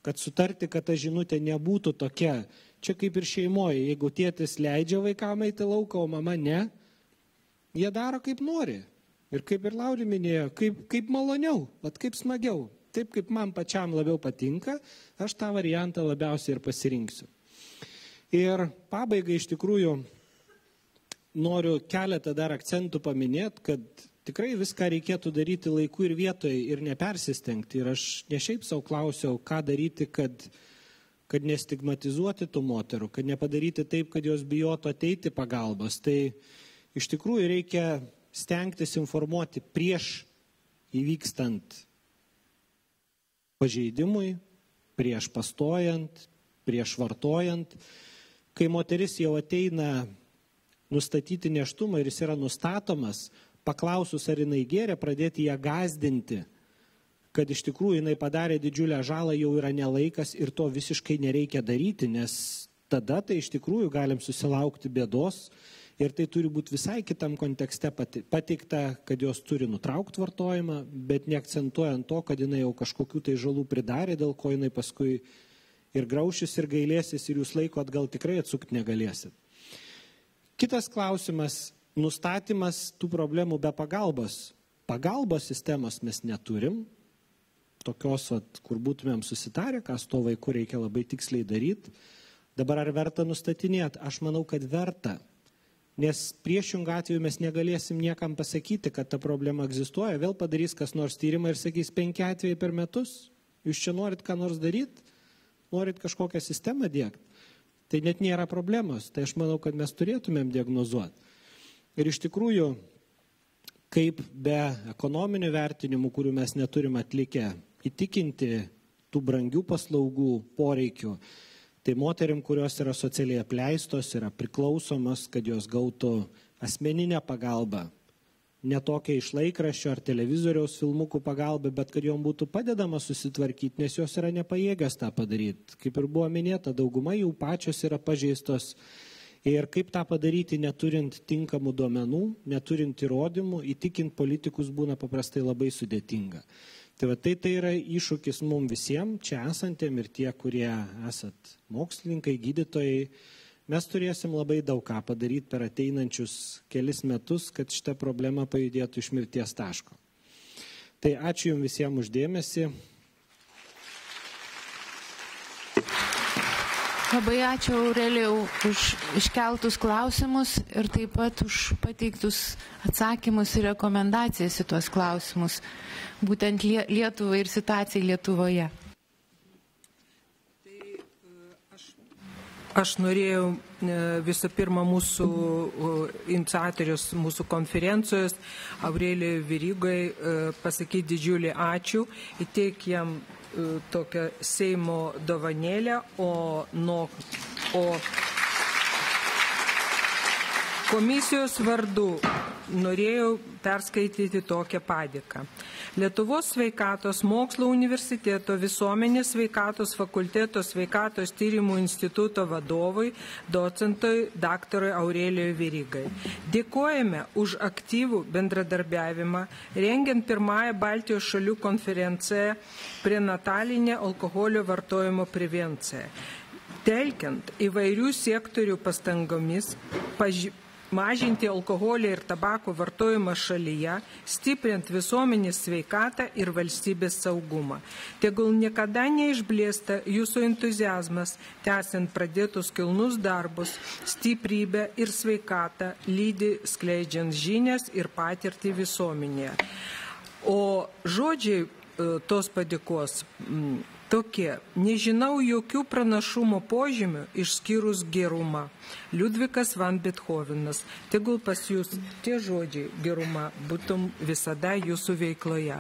G: kad sutarti, kad ta žinutė nebūtų tokia. Čia kaip ir šeimoje, jeigu tėtis leidžia vaikam eiti lauką, o mama ne, jie daro kaip nori. Ir kaip ir Lauri minėjo, kaip maloniau, kaip smagiau, taip kaip man pačiam labiau patinka, aš tą variantą labiausiai ir pasirinksiu. Ir pabaigai iš tikrųjų noriu keletą dar akcentų paminėti, kad tikrai viską reikėtų daryti laiku ir vietoje ir nepersistengti. Ir aš ne šiaip savo klausiau, ką daryti, kad nestigmatizuoti tų moterų, kad nepadaryti taip, kad jos bijotų ateiti pagalbos. Tai iš tikrųjų reikia stengtis informuoti prieš įvykstant pažeidimui, prieš pastojant, prieš vartojant. Kai moteris jau ateina nustatyti nėštumą ir jis yra nustatomas, paklausus, ar jinai gėrė, pradėti ją gąsdinti, kad iš tikrųjų jinai padarė didžiulę žalą, jau yra nelaikas ir to visiškai nereikia daryti, nes tada tai iš tikrųjų galim susilaukti bėdos ir tai turi būti visai kitam kontekste pateikta, kad jos turi nutraukti vartojimą, bet neakcentuojant to, kad jinai jau kažkokių tai žalų pridarė, dėl ko jinai paskui ir graušis, ir gailėsis, ir jūs laiko atgal tikrai atsukti negalėsit. Kitas klausimas – nustatymas tų problemų be pagalbos. Pagalbos sistemos mes neturim, tokios, kur būtumėm susitarę, ką su to vaiku reikia labai tiksliai daryti. Dabar ar verta nustatinėti? Aš manau, kad verta, nes priešingų atveju mes negalėsim niekam pasakyti, kad ta problema egzistuoja. Vėl padarys kas nors tyrimą ir sakys 5 atvejai per metus. Jūs čia norit ką nors daryti? Norit kažkokią sistemą diegti? Tai net nėra problemos, tai aš manau, kad mes turėtumėm diagnozuoti. Ir iš tikrųjų, kaip be ekonominių vertinimų, kurių mes neturim atlikę, įtikinti tų brangių paslaugų poreikių, tai moterim, kurios yra socialiai apleistos, yra priklausomos, kad jos gautų asmeninę pagalbą, netokia iš laikraščio ar televizoriaus filmukų pagalba, bet kad jom būtų padedama susitvarkyti, nes jos yra nepajėgios tą padaryti. Kaip ir buvo minėta, dauguma jų pačios yra pažeistos. Ir kaip tą padaryti, neturint tinkamų duomenų, neturint įrodymų, įtikinti politikus būna paprastai labai sudėtinga. Tai yra iššūkis mums visiems, čia esantiem ir tie, kurie esat mokslininkai, gydytojai. Mes turėsim labai daug ką padaryti per ateinančius kelis metus, kad šita problema pajudėtų iš mirties taško. Tai ačiū Jums visiems uždėmesį.
A: Labai ačiū Aurelijau už iškeltus klausimus ir taip pat už pateiktus atsakymus ir rekomendacijas į tuos klausimus, būtent Lietuvai ir situacijai Lietuvoje.
H: Aš norėjau visų pirma mūsų iniciatorius mūsų konferencijos Aurelijui Verygai pasakyti didžiulį ačiū, įteik jam tokią Seimo dovanėlę, o komisijos vardu norėjau perskaityti tokią padėką. Lietuvos sveikatos mokslo universiteto visuomenės sveikatos fakulteto sveikatos tyrimų instituto vadovui, docentui daktarui Aurelijui Verygai. Dėkojame už aktyvų bendradarbiavimą, rengiant pirmąją Baltijos šalių konferenciją prenatalinę alkoholio vartojimo prevenciją. Telkiant įvairių sektorių pastangomis, mažinti alkoholio ir tabako vartojimą šalyje, stiprint visuomenės sveikatą ir valstybės saugumą. Tegul niekada neišblėsta jūsų entuziazmas, tęsiant pradėtus kilnus darbus, stiprybę ir sveikatą, lydi skleidžiant žinias ir patirtį visuomenėje. O žodžiai tos padėkos tokie: nežinau jokių pranašumo požymių išskyrus gerumą. Liudvikas van Bethovenas. Tegul pas jūs tie žodžiai gerumą būtum visada jūsų veikloje.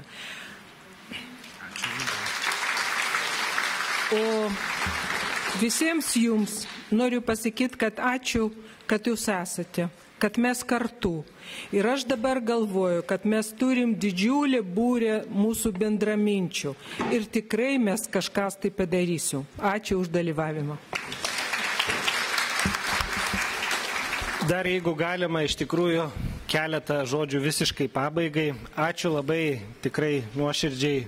H: O visiems jums noriu pasakyti, kad ačiū, kad jūs esate, kad mes kartu. Ir aš dabar galvoju, kad mes turim didžiulį būrę mūsų bendraminčių. Ir tikrai mes kažkas tai padarysiu. Ačiū už dalyvavimą.
G: Dar jeigu galima, iš tikrųjų, keletą žodžių visiškai pabaigai. Ačiū labai tikrai nuoširdžiai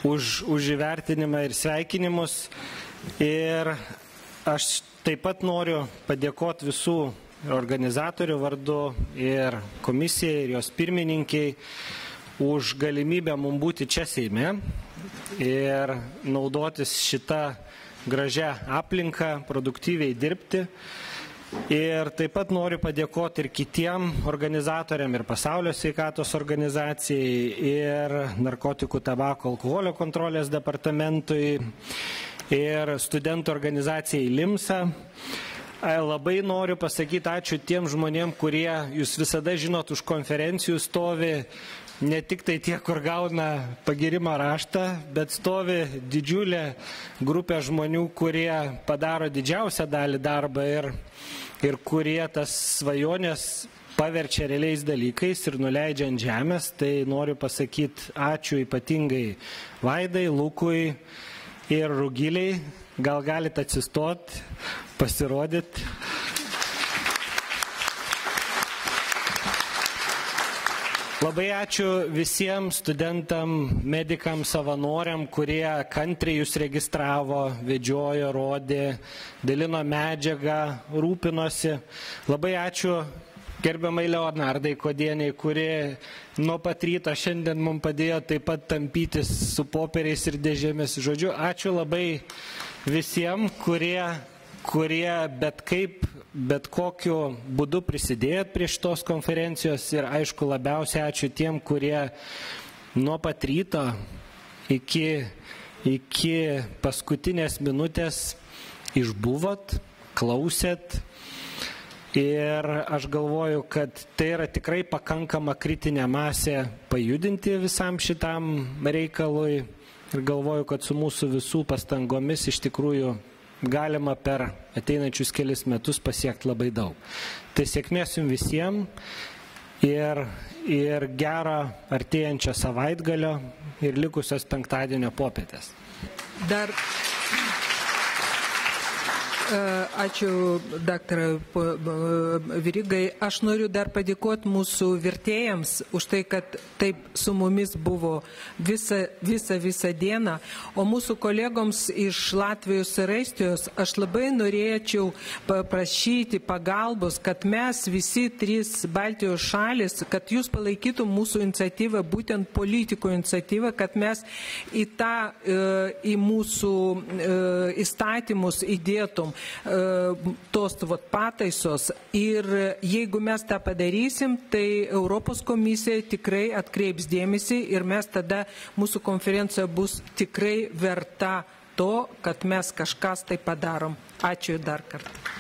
G: už įvertinimą ir sveikinimus. Ir aš taip pat noriu padėkoti visų organizatorių vardu ir komisijai, ir jos pirmininkiai už galimybę mums būti čia Seime ir naudotis šitą gražią aplinką, produktyviai dirbti. Ir taip pat noriu padėkoti ir kitiem organizatoriam, ir Pasaulio sveikatos organizacijai, ir narkotikų, tabako, alkoholio kontrolės departamentui, ir studentų organizacijai LIMSA. Labai noriu pasakyti ačiū tiem žmonėm, kurie jūs visada žinot už konferencijų stovi, ne tik tai tie, kur gauna pagyrimą raštą, bet stovi didžiulė grupė žmonių, kurie padaro didžiausią dalį darbą ir kurie tas svajonės paverčia realiais dalykais ir nuleidžia ant žemės. Tai noriu pasakyti ačiū ypatingai Vaidai, Lukui ir Rugiliai. Gal galite atsistoti, pasirodyti. Labai ačiū visiems studentam, medikam, savanoriam, kurie kantriai jūs registravo, vedžiojo, rodė, dalino medžiagą, rūpinosi. Labai ačiū gerbiamai Leonardai Kodieniai, kuri nuo pat ryto šiandien mums padėjo taip pat tampytis su popieriais ir dėžėmis. Žodžiu, ačiū labai visiems, kurie bet kokiu būdu prisidėjot prie šitos konferencijos, ir aišku labiausiai ačiū tiem, kurie nuo pat ryto iki paskutinės minutės išbuvot, klausėt. Ir aš galvoju, kad tai yra tikrai pakankama kritinė masė pajudinti visam šitam reikalui. Ir galvoju, kad su mūsų visų pastangomis iš tikrųjų galima per ateinančius kelis metus pasiekti labai daug. Tai sėkmės jums visiems ir gerą artėjančią savaitgalio ir likusios penktadienio popietės.
H: Dar ačiū, daktarai Vyrygai. Aš noriu dar padėkoti mūsų vertėjams už tai, kad taip su mumis buvo visą dieną. O mūsų kolegoms iš Latvijos ir Estijos aš labai norėčiau paprašyti pagalbos, kad mes visi trys Baltijos šalis, kad jūs palaikytum mūsų iniciatyvą, būtent politikų iniciatyvą, kad mes į mūsų įstatymus įdėtum tos pataisos ir jeigu mes tą padarysim, tai Europos komisija tikrai atkreips dėmesį ir mes tada, mūsų konferencija bus tikrai verta to, kad mes kažkas tai padarom. Ačiū dar kartą.